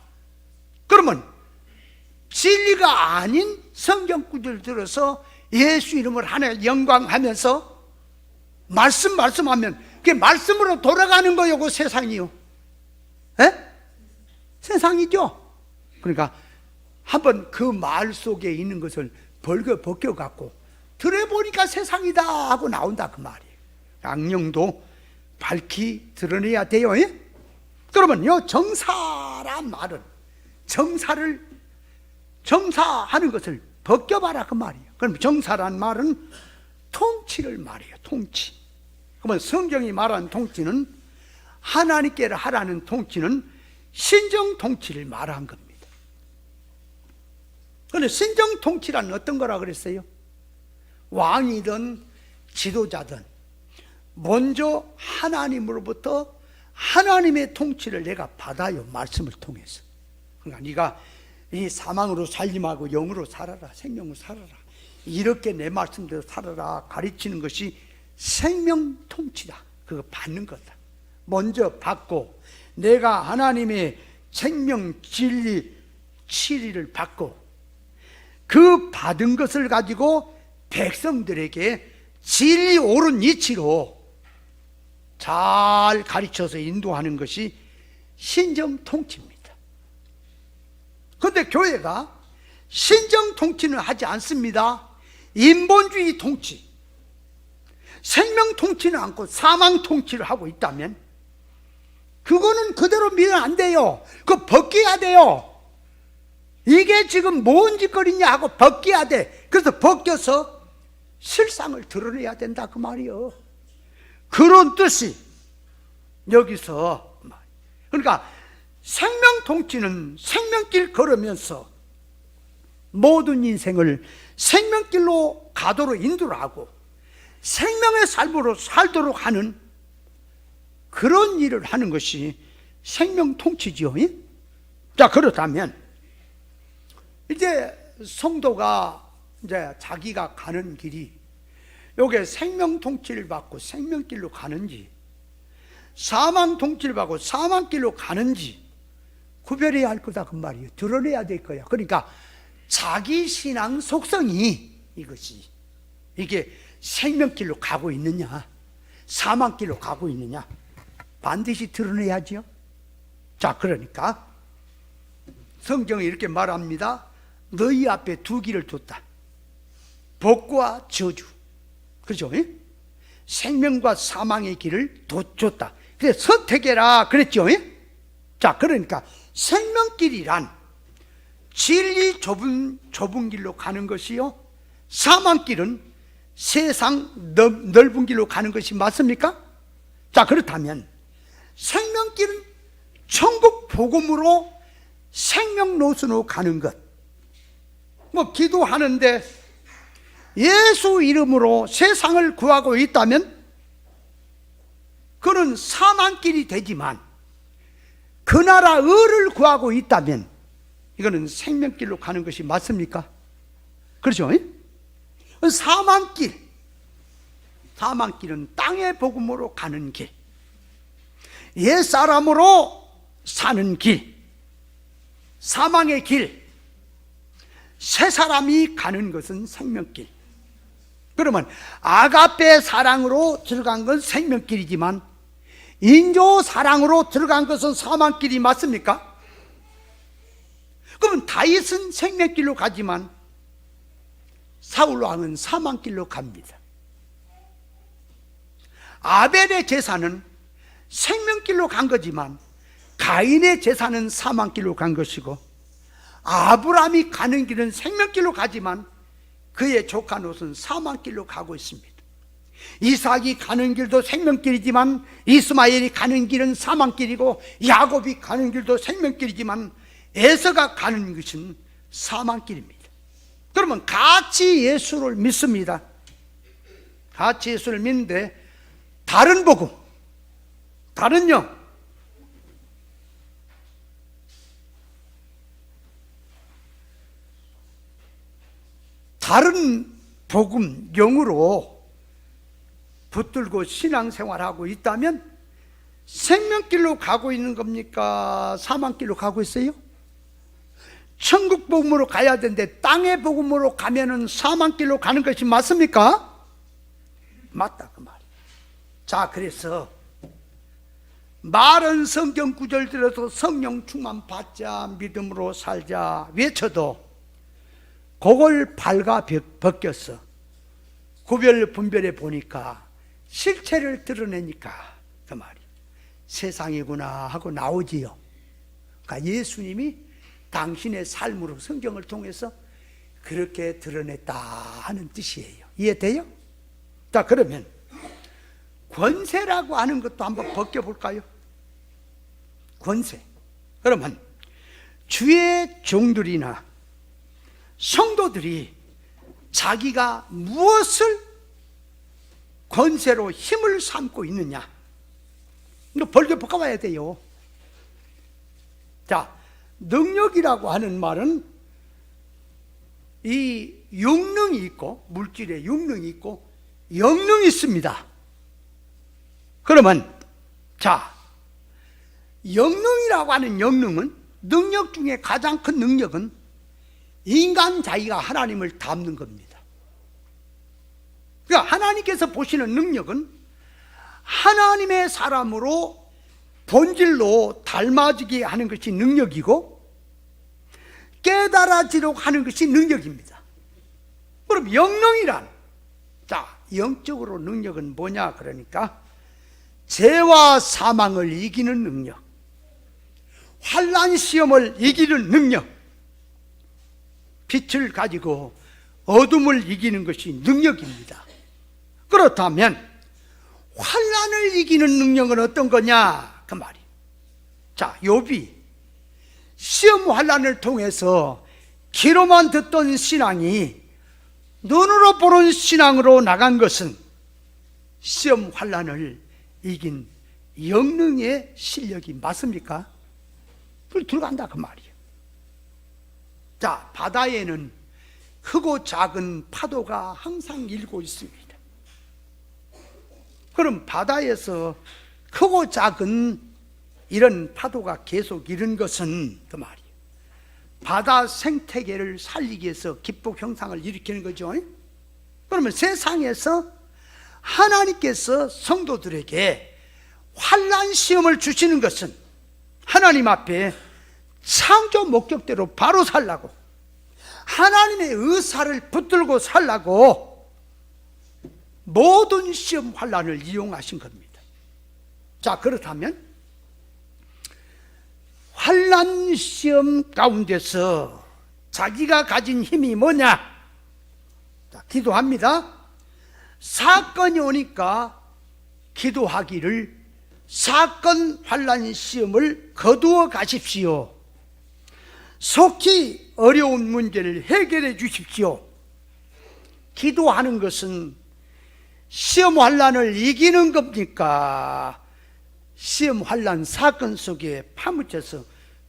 그러면 진리가 아닌 성경 구절 들어서 예수 이름을 하나님 영광하면서 말씀하면 그게 말씀으로 돌아가는 거요, 그 세상이요. 에? 세상이죠. 그러니까 한번 그 말 속에 있는 것을 벗겨갖고 들어보니까 세상이다 하고 나온다 그 말이에요. 양령도 밝히 드러내야 돼요. 예? 그러면 요 정사란 말은 정사하는 것을 벗겨봐라 그 말이에요. 그럼 정사란 말은 통치를 말해요. 통치. 그러면 성경이 말하는 통치는, 하나님께 하라는 통치는 신정 통치를 말한 겁니다. 그런데 신정 통치란 어떤 거라 그랬어요? 왕이든 지도자든 먼저 하나님으로부터 하나님의 통치를 내가 받아요, 말씀을 통해서. 그러니까 네가 이 사망으로 살지 말고 영으로 살아라, 생명으로 살아라, 이렇게 내 말씀대로 살아라 가르치는 것이 생명 통치다. 그거 받는 거다. 먼저 받고 내가 하나님의 생명 진리 치리를 받고 그 받은 것을 가지고 백성들에게 진리 옳은 이치로 잘 가르쳐서 인도하는 것이 신정 통치입니다. 그런데 교회가 신정 통치는 하지 않습니다. 인본주의 통치, 생명 통치는 않고 사망 통치를 하고 있다면 그거는 그대로 밀면 안 돼요. 그거 벗겨야 돼요. 이게 지금 뭔 짓거리냐 하고 벗겨야 돼. 그래서 벗겨서 실상을 드러내야 된다 그 말이요. 그런 뜻이 여기서. 그러니까 생명 통치는 생명길 걸으면서 모든 인생을 생명길로 가도록 인도를 하고 생명의 삶으로 살도록 하는 그런 일을 하는 것이 생명 통치지요. 자, 그렇다면 이제 성도가 이제 자기가 가는 길이 요게 생명 통치를 받고 생명길로 가는지 사망 통치를 받고 사망길로 가는지 구별해야 할 거다 그 말이에요. 드러내야 될 거야. 그러니까 자기 신앙 속성이 이것이 이게 생명길로 가고 있느냐 사망길로 가고 있느냐 반드시 드러내야죠. 자, 그러니까 성경이 이렇게 말합니다. 너희 앞에 두 길을 뒀다. 복과 저주. 그렇죠? 생명과 사망의 길을 줬다. 그래서 선택해라 그랬죠. 자, 그러니까 생명길이란 진리 좁은 길로 가는 것이요, 사망길은 세상 넓은 길로 가는 것이 맞습니까? 자, 그렇다면 생명길은 천국 복음으로 생명 노선으로 가는 것. 뭐 기도하는데 예수 이름으로 세상을 구하고 있다면 그는 사망길이 되지만, 그 나라 의를 구하고 있다면 이거는 생명길로 가는 것이 맞습니까? 그렇죠? 사망길은 땅의 복음으로 가는 길, 옛사람으로 사는 길, 사망의 길, 새 사람이 가는 것은 생명길. 그러면 아가페 사랑으로 들어간 건 생명길이지만 인조 사랑으로 들어간 것은 사망길이 맞습니까? 그러면 다윗은 생명길로 가지만 사울 왕은 사망길로 갑니다. 아벨의 제사는 생명길로 간 거지만 가인의 제사는 사망길로 간 것이고, 아브라함이 가는 길은 생명길로 가지만 그의 조카 롯은 사망길로 가고 있습니다. 이삭이 가는 길도 생명길이지만 이스마엘이 가는 길은 사망길이고, 야곱이 가는 길도 생명길이지만 에서가 가는 것은 사망길입니다. 그러면 같이 예수를 믿습니다. 같이 예수를 믿는데 다른 복음, 다른 영, 다른 복음, 영으로 붙들고 신앙생활하고 있다면 생명길로 가고 있는 겁니까? 사망길로 가고 있어요? 천국 복음으로 가야 되는데 땅의 복음으로 가면은 사망길로 가는 것이 맞습니까? 맞다 그 말이에요. 자, 그래서 말은 성경 구절 들어서 성령 충만 받자, 믿음으로 살자 외쳐도 그걸 발가 벗겨서 구별 분별해 보니까 실체를 드러내니까 그 말이 세상이구나 하고 나오지요. 그러니까 예수님이 당신의 삶으로 성경을 통해서 그렇게 드러냈다 하는 뜻이에요. 이해돼요? 자, 그러면 권세라고 하는 것도 한번 벗겨볼까요? 권세. 그러면 주의 종들이나 성도들이 자기가 무엇을 권세로 힘을 삼고 있느냐, 이거 벌게 바꿔봐야 돼요. 자, 능력이라고 하는 말은 이 육능이 있고, 물질에 육능이 있고 영능이 있습니다. 그러면 자, 영능이라고 하는 영능은, 능력 중에 가장 큰 능력은 인간 자기가 하나님을 닮는 겁니다. 그러니까 하나님께서 보시는 능력은 하나님의 사람으로 본질로 닮아지게 하는 것이 능력이고, 깨달아지도록 하는 것이 능력입니다. 그럼 영능이란, 자, 영적으로 능력은 뭐냐 그러니까 죄와 사망을 이기는 능력, 환난 시험을 이기는 능력, 빛을 가지고 어둠을 이기는 것이 능력입니다. 그렇다면 환난을 이기는 능력은 어떤 거냐 그 말이. 자, 욥이 시험 환난을 통해서 귀로만 듣던 신앙이 눈으로 보는 신앙으로 나간 것은 시험 환난을 이긴 영능의 실력이 맞습니까? 그걸 들어간다 그 말이에요. 자, 바다에는 크고 작은 파도가 항상 일고 있습니다. 그럼 바다에서 크고 작은 이런 파도가 계속 이른 것은 그 말이에요, 바다 생태계를 살리기 위해서 기복 형상을 일으키는 거죠. 그러면 세상에서 하나님께서 성도들에게 환난 시험을 주시는 것은 하나님 앞에 창조 목적대로 바로 살라고, 하나님의 의사를 붙들고 살라고 모든 시험 환난을 이용하신 겁니다. 자, 그렇다면 환난 시험 가운데서 자기가 가진 힘이 뭐냐? 자, 기도합니다. 사건이 오니까 기도하기를 사건 환난 시험을 거두어 가십시오. 속히 어려운 문제를 해결해 주십시오. 기도하는 것은 시험 환난을 이기는 겁니까? 시험 환난 사건 속에 파묻혀서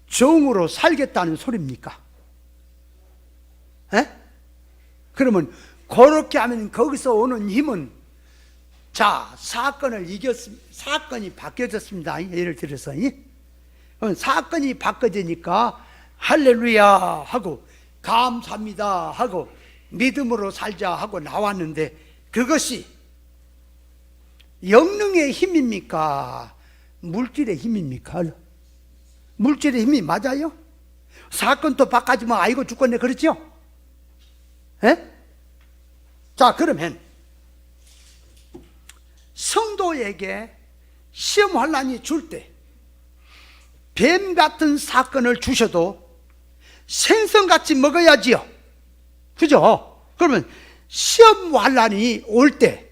종으로 살겠다는 소리입니까? 에? 그러면 그렇게 하면 거기서 오는 힘은, 자, 사건을 이겼습니다. 사건이 바뀌어졌습니다. 예를 들어서 사건이 바뀌어지니까 할렐루야 하고 감사합니다 하고 믿음으로 살자 하고 나왔는데, 그것이 영능의 힘입니까? 물질의 힘입니까? 물질의 힘이 맞아요? 사건 또 바꿔지면 아이고 죽겠네, 그렇죠? 에? 자, 그러면 성도에게 시험 환난이 줄 때 뱀 같은 사건을 주셔도 생선같이 먹어야지요. 그죠? 그러면 시험 환난이 올 때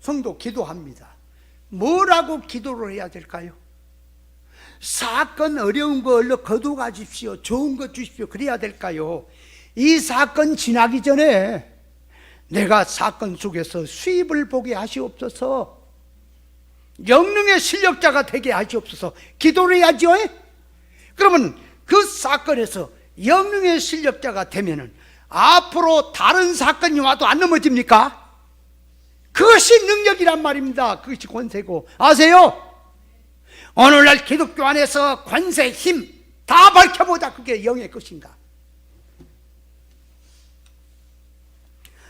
성도 기도합니다. 뭐라고 기도를 해야 될까요? 사건 어려운 거 얼른 거둬가십시오. 좋은 거 주십시오. 그래야 될까요? 이 사건 지나기 전에 내가 사건 속에서 수입을 보게 하시옵소서. 영능의 실력자가 되게 하시옵소서. 기도를 해야죠. 그러면 그 사건에서 영능의 실력자가 되면은 앞으로 다른 사건이 와도 안 넘어집니까? 그것이 능력이란 말입니다. 그것이 권세고. 아세요? 오늘날 기독교 안에서 권세, 힘 다 밝혀보자. 그게 영의 것인가?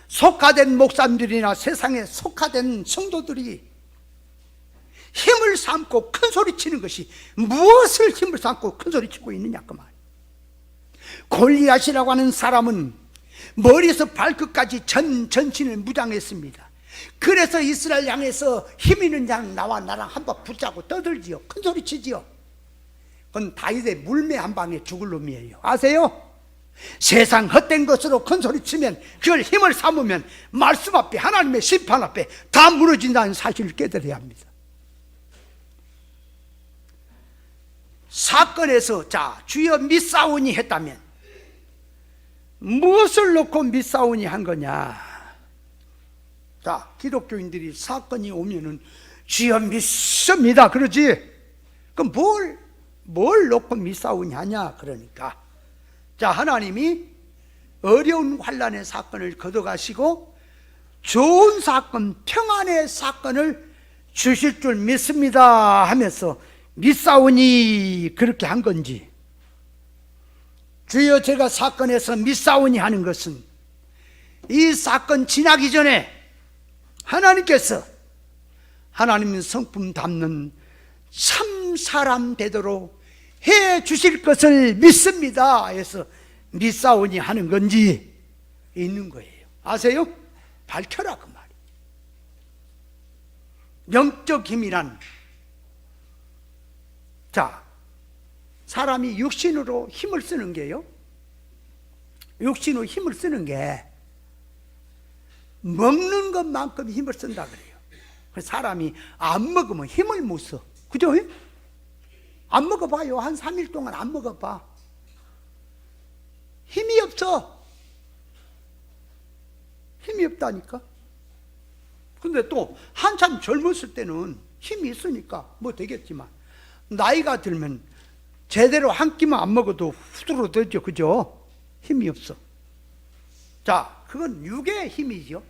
속화된 목사님들이나 세상에 속화된 성도들이 힘을 삼고 큰 소리 치는 것이 무엇을 힘을 삼고 큰 소리 치고 있느냐 그 말. 골리앗이라고 하는 사람은 머리에서 발끝까지 전신을 무장했습니다. 그래서 이스라엘 향해서 힘 있는 양 나와 나랑 한번 붙자고 떠들지요. 큰 소리 치지요. 그건 다윗의 물매 한 방에 죽을 놈이에요. 아세요? 세상 헛된 것으로 큰 소리 치면 그걸 힘을 삼으면 말씀 앞에 하나님의 심판 앞에 다 무너진다는 사실을 깨달아야 합니다. 사건에서 자 주여 믿사오니 했다면 무엇을 놓고 믿사오니 한 거냐? 자 기독교인들이 사건이 오면은 주여 믿습니다 그러지. 그럼 뭘 놓고 믿사오니 하냐? 그러니까 자 하나님이 어려운 환난의 사건을 걷어가시고 좋은 사건, 평안의 사건을 주실 줄 믿습니다 하면서 믿사오니 그렇게 한 건지, 주여 제가 사건에서 믿사오니 하는 것은 이 사건 지나기 전에 하나님께서 하나님 성품 담는 참 사람 되도록 해 주실 것을 믿습니다 해서 믿사오니 하는 건지 있는 거예요. 아세요? 밝혀라 그 말이. 영적 힘이란 자 사람이 육신으로 힘을 쓰는 게요, 육신으로 힘을 쓰는 게 먹는 것만큼 힘을 쓴다 그래요. 사람이 안 먹으면 힘을 못 써. 그죠? 안 먹어봐요. 한 3일 동안 안 먹어봐. 힘이 없어. 힘이 없다니까. 근데 또 한참 젊었을 때는 힘이 있으니까 뭐 되겠지만 나이가 들면 제대로 한 끼만 안 먹어도 후들후들죠. 그죠? 힘이 없어. 자, 그건 육의 힘이죠.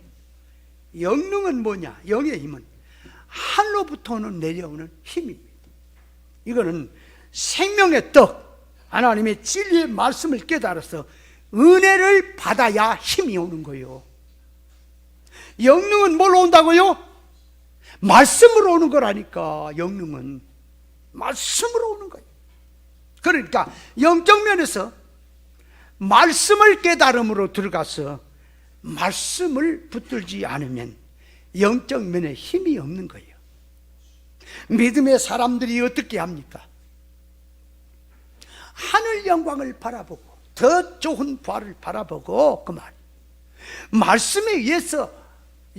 영능은 뭐냐? 영의 힘은 하늘로부터는 내려오는 힘입니다. 이거는 생명의 떡, 하나님의 진리의 말씀을 깨달아서 은혜를 받아야 힘이 오는 거예요. 영능은 뭘로 온다고요? 말씀으로 오는 거라니까. 영능은 말씀으로 오는 거예요. 그러니까 영적 면에서 말씀을 깨달음으로 들어가서 말씀을 붙들지 않으면 영적 면에 힘이 없는 거예요. 믿음의 사람들이 어떻게 합니까? 하늘 영광을 바라보고 더 좋은 부활을 바라보고 그 말, 말씀에 의해서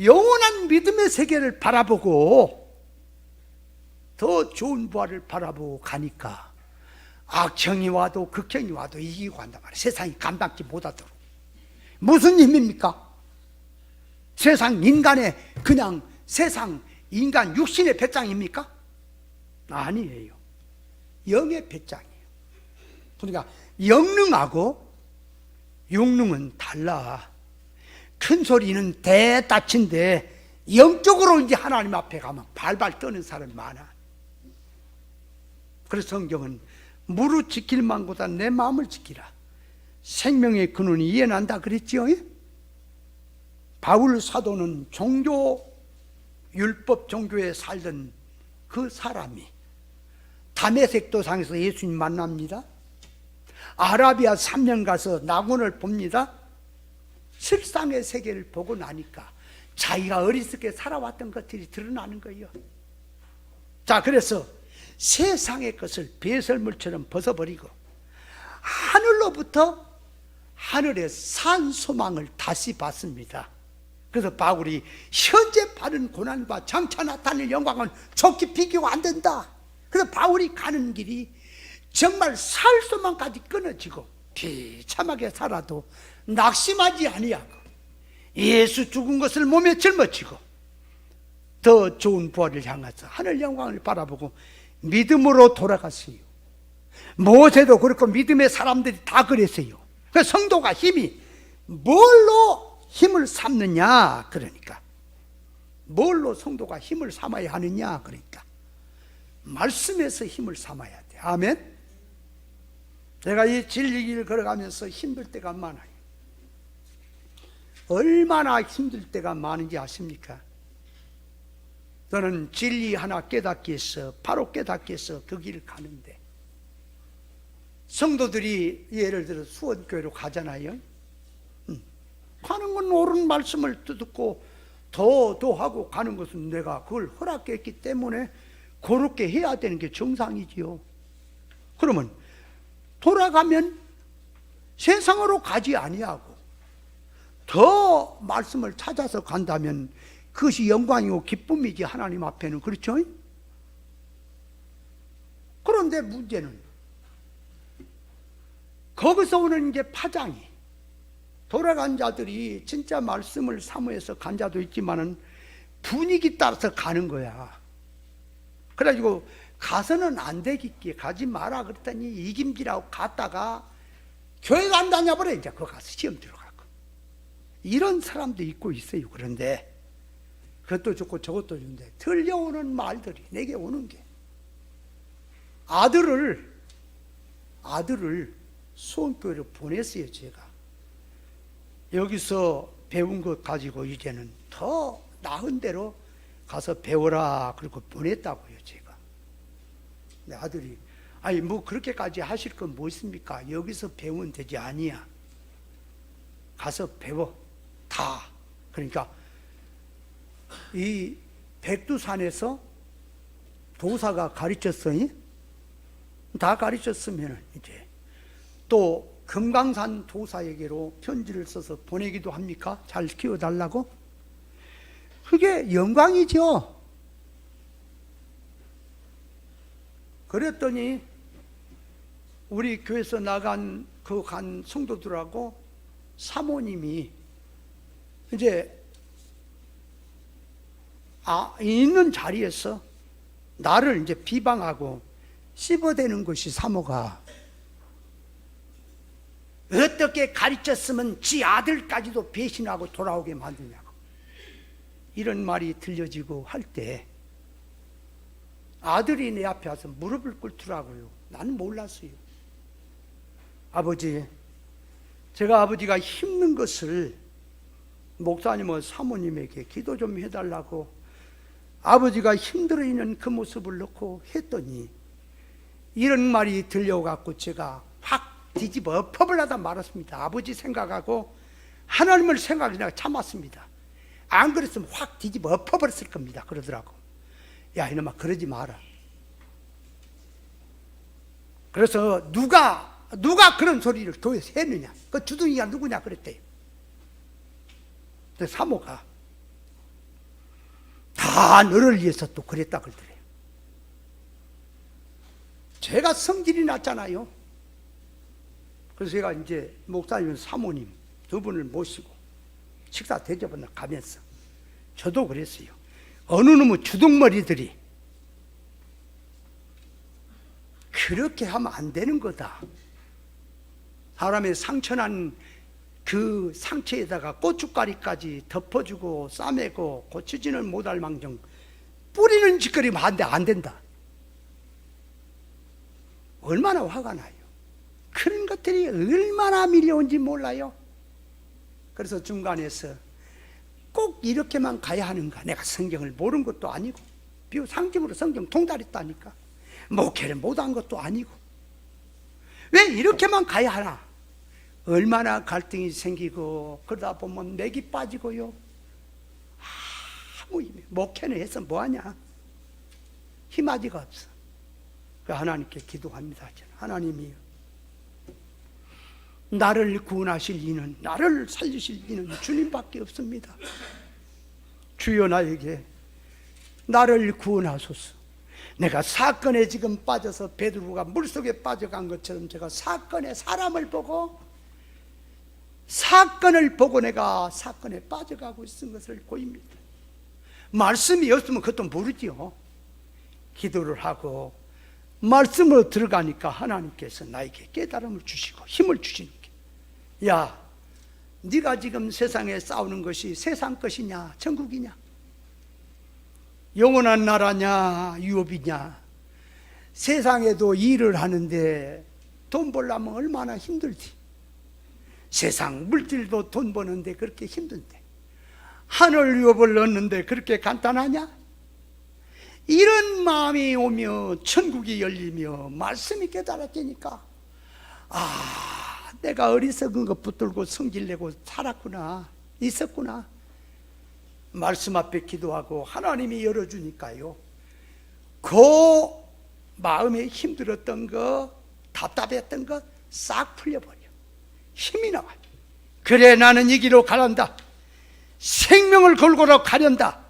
영원한 믿음의 세계를 바라보고 더 좋은 부활을 바라보고 가니까 악형이 와도 극형이 와도 이기고 한단 말이에요. 세상이 감당치 못하도록. 무슨 힘입니까? 세상 인간의 그냥 세상 인간 육신의 배짱입니까? 아니에요. 영의 배짱이에요. 그러니까 영능하고 육능은 달라. 큰 소리는 대따친데 영적으로 이제 하나님 앞에 가면 발발 떠는 사람이 많아. 그래서 성경은 무릇 지킬 만보다 내 마음을 지키라. 생명의 근원이 이해난다 그랬지요. 바울 사도는 율법 종교에 살던 그 사람이 다메섹 도상에서 예수님 만납니다. 아라비아 3년 가서 낙원을 봅니다. 실상의 세계를 보고 나니까 자기가 어리석게 살아왔던 것들이 드러나는 거예요. 자, 그래서 세상의 것을 배설물처럼 벗어버리고 하늘로부터 하늘의 산 소망을 다시 받습니다. 그래서 바울이 현재 받은 고난과 장차 나타날 영광은 좋게 비교가 안 된다. 그래서 바울이 가는 길이 정말 살 수만까지 끊어지고 비참하게 살아도 낙심하지 아니하고 예수 죽은 것을 몸에 짊어지고 더 좋은 부활을 향해서 하늘 영광을 바라보고 믿음으로 돌아갔어요. 모세도 그렇고 믿음의 사람들이 다 그랬어요. 그 성도가 힘이 뭘로 힘을 삼느냐, 그러니까 뭘로 성도가 힘을 삼아야 하느냐, 그러니까 말씀에서 힘을 삼아야 돼. 아멘. 제가 이 진리길을 걸어가면서 힘들 때가 많아요. 얼마나 힘들 때가 많은지 아십니까? 저는 진리 하나 깨닫기 위해서, 바로 깨닫기 위해서 그 길을 가는데, 성도들이 예를 들어 수원교회로 가잖아요. 가는 건 옳은 말씀을 듣고 더 하고 가는 것은 내가 그걸 허락했기 때문에 그렇게 해야 되는 게 정상이지요. 그러면 돌아가면 세상으로 가지 아니하고 더 말씀을 찾아서 간다면 그것이 영광이고 기쁨이지, 하나님 앞에는. 그렇죠? 그런데 문제는 거기서 오는 게 파장이, 돌아간 자들이 진짜 말씀을 사모해서 간 자도 있지만은 분위기 따라서 가는 거야. 그래가지고 가서는 안 되겠기에 가지 마라 그랬더니 이김질하고 갔다가 교회 간다냐 버려. 이제 그거 가서 시험 들어가고 이런 사람도 있고 있어요. 그런데 그것도 좋고 저것도 좋은데 들려오는 말들이 내게 오는 게, 아들을 수원교회로 보냈어요. 제가 여기서 배운 것 가지고 이제는 더 나은 대로 가서 배워라 그러고 보냈다고요. 제가 내 아들이 아니 뭐 그렇게까지 하실 건 뭐 있습니까? 여기서 배우면 되지 아니야. 가서 배워 다. 그러니까 이 백두산에서 도사가 가르쳤으니 다 가르쳤으면 이제 또 금강산 도사에게로 편지를 써서 보내기도 합니까? 잘 키워달라고? 그게 영광이죠. 그랬더니 우리 교회에서 나간 그 간 성도들하고 사모님이 이제 있는 자리에서 나를 이제 비방하고 씹어대는 것이, 사모가 어떻게 가르쳤으면 지 아들까지도 배신하고 돌아오게 만드냐고, 이런 말이 들려지고 할 때 아들이 내 앞에 와서 무릎을 꿇더라고요. 나는 몰랐어요. 아버지, 제가 아버지가 힘든 것을 목사님과 사모님에게 기도 좀 해달라고 아버지가 힘들어 있는 그 모습을 놓고 했더니 이런 말이 들려갖고 제가 확 뒤집어 엎어을 하다 말았습니다. 아버지 생각하고 하나님을 생각하고 참았습니다. 안 그랬으면 확 뒤집어 엎어버렸을 겁니다. 그러더라고. 야 이놈아 그러지 마라. 그래서 누가 그런 소리를 교회에서 했느냐, 그 주둥이가 누구냐 그랬대요. 근데 사모가 다 너를 위해서 또 그랬다 그러더래요. 제가 성질이 났잖아요. 그래서 제가 이제 목사님, 사모님 두 분을 모시고 식사 대접을 가면서 저도 그랬어요. 어느 놈의 주둥머리들이 그렇게 하면 안 되는 거다. 사람의 상처난 그 상처에다가 고춧가루까지 덮어주고 싸매고 고치지는 못할 망정 뿌리는 짓거리면 안 된다. 얼마나 화가 나요. 그런 것들이 얼마나 밀려온지 몰라요. 그래서 중간에서 꼭 이렇게만 가야 하는가. 내가 성경을 모르는 것도 아니고 비유 상징으로 성경 통달했다니까. 목회를 못한 것도 아니고 왜 이렇게만 가야 하나. 얼마나 갈등이 생기고 그러다 보면 맥이 빠지고요. 아무 힘이, 목회는 해서 뭐하냐. 힘아지가 없어. 하나님께 기도합니다. 하나님이요, 나를 구원하실 이는, 나를 살리실 이는 주님밖에 없습니다. 주여 나에게 나를 구원하소서. 내가 사건에 지금 빠져서 베드로가 물속에 빠져간 것처럼 제가 사건에 사람을 보고 내가 사건에 빠져가고 있는 것을 보입니다. 말씀이 없으면 그것도 모르지요. 기도를 하고 말씀으로 들어가니까 하나님께서 나에게 깨달음을 주시고 힘을 주시는 게, 야, 네가 지금 세상에 싸우는 것이 세상 것이냐 천국이냐, 영원한 나라냐 유업이냐. 세상에도 일을 하는데 돈 벌려면 얼마나 힘들지. 세상 물질도 돈 버는데 그렇게 힘든데 하늘 유업을 얻는데 그렇게 간단하냐? 이런 마음이 오며 천국이 열리며 말씀이 깨달아지니까, 아, 내가 어리석은 것 붙들고 성질내고 살았구나, 있었구나. 말씀 앞에 기도하고 하나님이 열어주니까요, 그 마음에 힘들었던 거, 답답했던 거 싹 풀려버려. 힘이 나와요. 그래, 나는 이 길로 가란다. 생명을 걸고라 가련다.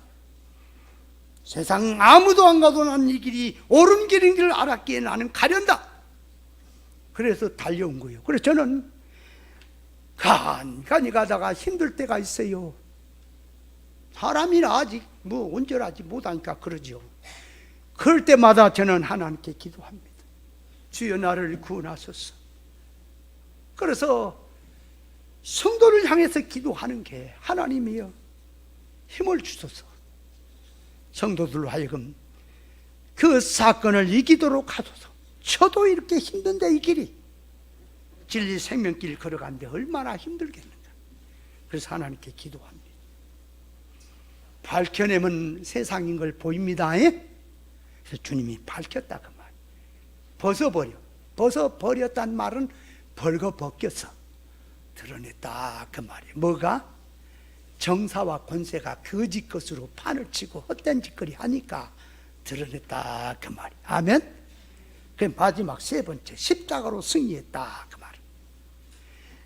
세상 아무도 안 가도 나는 이 길이 옳은 길인 줄 알았기에 나는 가련다. 그래서 달려온 거예요. 그래서 저는 간간히 가다가 힘들 때가 있어요. 사람이나 아직 뭐 온전하지 못하니까 그러죠. 그럴 때마다 저는 하나님께 기도합니다. 주여, 나를 구원하소서. 그래서 성도를 향해서 기도하는 게, 하나님이여 힘을 주소서. 성도들로 하여금 그 사건을 이기도록 하소서. 저도 이렇게 힘든데 이 길이 진리 생명길 걸어가는데 얼마나 힘들겠는가. 그래서 하나님께 기도합니다. 밝혀내면 세상인 걸 보입니다. 그래서 주님이 밝혔다 그 말. 벗어버려. 벗어버렸단 말은 벌거벗겨서 드러냈다 그 말이에요. 뭐가? 정사와 권세가 거짓 것으로 판을 치고 헛된 짓거리 하니까 드러냈다 그 말이에요. 아멘. 그 마지막 세 번째, 십자가로 승리했다 그 말이에요.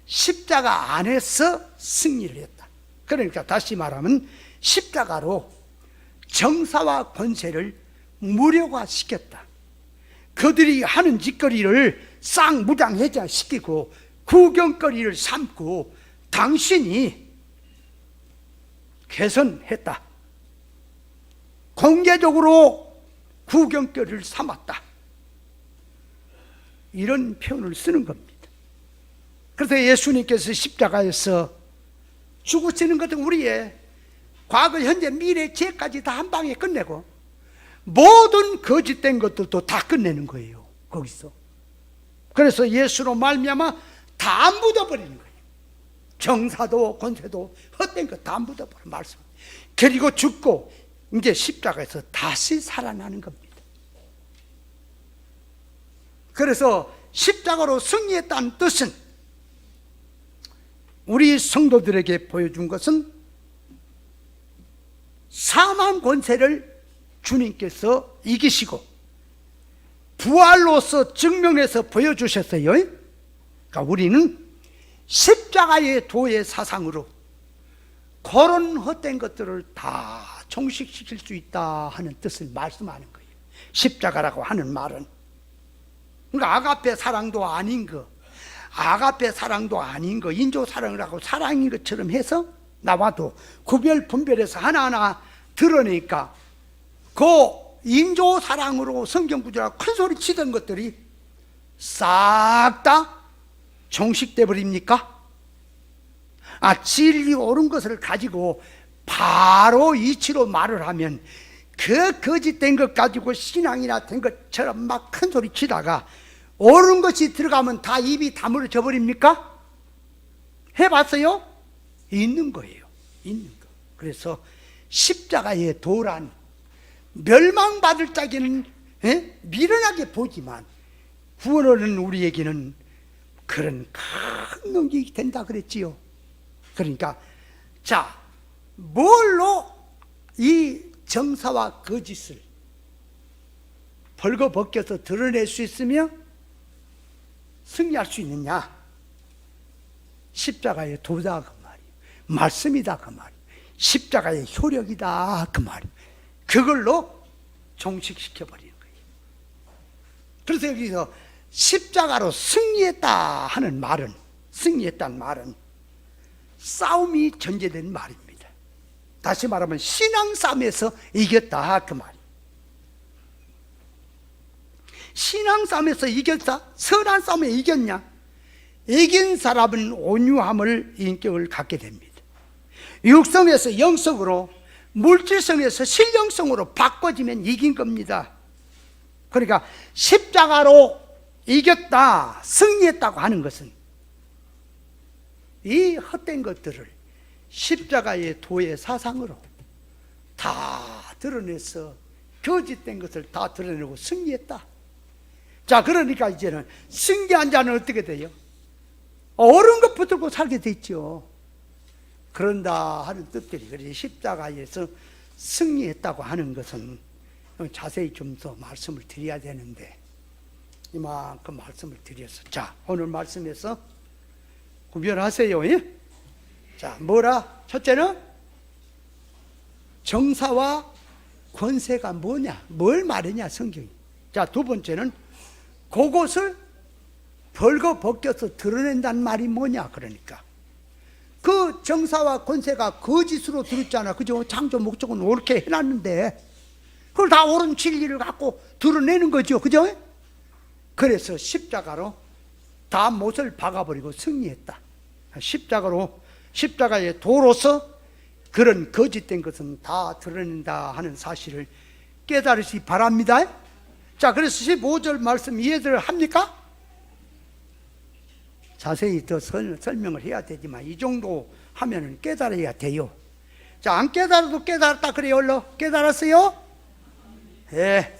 십자가 안에서 승리를 했다. 그러니까 다시 말하면 십자가로 정사와 권세를 무력화시켰다. 그들이 하는 짓거리를 싹 무장해제시키고 구경거리를 삼고 당신이 개선했다. 공개적으로 구경거리를 삼았다. 이런 표현을 쓰는 겁니다. 그래서 예수님께서 십자가에서 죽으시는 것은 우리의 과거, 현재, 미래, 죄까지 다 한 방에 끝내고 모든 거짓된 것들도 다 끝내는 거예요. 거기서. 그래서 예수로 말미암아 다 묻어버리는 거예요. 정사도 권세도 헛된 것 다 묻어버려 말씀. 그리고 죽고 이제 십자가에서 다시 살아나는 겁니다. 그래서 십자가로 승리했다는 뜻은 우리 성도들에게 보여준 것은 사망 권세를 주님께서 이기시고 부활로서 증명해서 보여주셨어요. 그러니까 우리는 십자가의 도의 사상으로 그런 헛된 것들을 다 종식시킬 수 있다 하는 뜻을 말씀하는 거예요. 십자가라고 하는 말은, 그러니까 아가페 사랑도 아닌 거, 아가페 사랑도 아닌 거, 인조 사랑을 하고 사랑인 것처럼 해서 나와도 구별 분별해서 하나하나 드러내니까 그 인조 사랑으로 성경 구절하고 큰 소리 치던 것들이 싹 다 종식돼 버립니까? 아, 진리 옳은 것을 가지고 바로 이치로 말을 하면 그 거짓된 것 가지고 신앙이나 된 것처럼 막 큰 소리 치다가 옳은 것이 들어가면 다 입이 다물어져 버립니까? 해봤어요? 있는 거예요. 있는 거. 그래서 십자가의 도란, 멸망받을 자기는 미련하게 보지만 구원하는 우리에게는 그런 큰 능력이 된다 그랬지요. 그러니까 자, 뭘로 이 정사와 거짓을 벌거벗겨서 드러낼 수 있으며 승리할 수 있느냐? 십자가의 도다 그 말이에요. 말씀이다 그 말이에요. 십자가의 효력이다 그 말이에요. 그걸로 종식시켜버리는 거예요. 그래서 여기서 십자가로 승리했다 하는 말은, 승리했다는 말은 싸움이 전제된 말입니다. 다시 말하면 신앙 싸움에서 이겼다 그 말. 신앙 싸움에서 이겼다? 선한 싸움에 이겼냐? 이긴 사람은 온유함을, 인격을 갖게 됩니다. 육성에서 영성으로, 물질성에서 신령성으로 바꿔지면 이긴 겁니다. 그러니까 십자가로 이겼다, 승리했다고 하는 것은 이 헛된 것들을 십자가의 도의 사상으로 다 드러내서 거짓된 것을 다 드러내고 승리했다. 자, 그러니까 이제는 승리한 자는 어떻게 돼요? 옳은 것 붙들고 살게 됐죠. 그런다 하는 뜻들이, 그래서 십자가에서 승리했다고 하는 것은 자세히 좀 더 말씀을 드려야 되는데 이만큼 말씀을 드려서, 자, 오늘 말씀에서 구별하세요. 예? 자, 뭐라? 첫째는 정사와 권세가 뭐냐, 뭘 말하냐 성경이. 자, 두 번째는 그것을 벌거벗겨서 드러낸다는 말이 뭐냐. 그러니까 그 정사와 권세가 거짓으로 들었잖아, 그죠? 창조 목적은 옳게 해놨는데 그걸 다 옳은 진리를 갖고 드러내는 거죠, 그죠? 그래서 십자가로 다 못을 박아버리고 승리했다. 십자가의 도로서 그런 거짓된 것은 다 드러낸다 하는 사실을 깨달으시기 바랍니다. 자, 그래서 15절 말씀 이해들 합니까? 자세히 더 설명을 해야 되지만 이 정도 하면은 깨달아야 돼요. 자, 안 깨달아도 깨달았다 그래요. 얼른 깨달았어요? 예.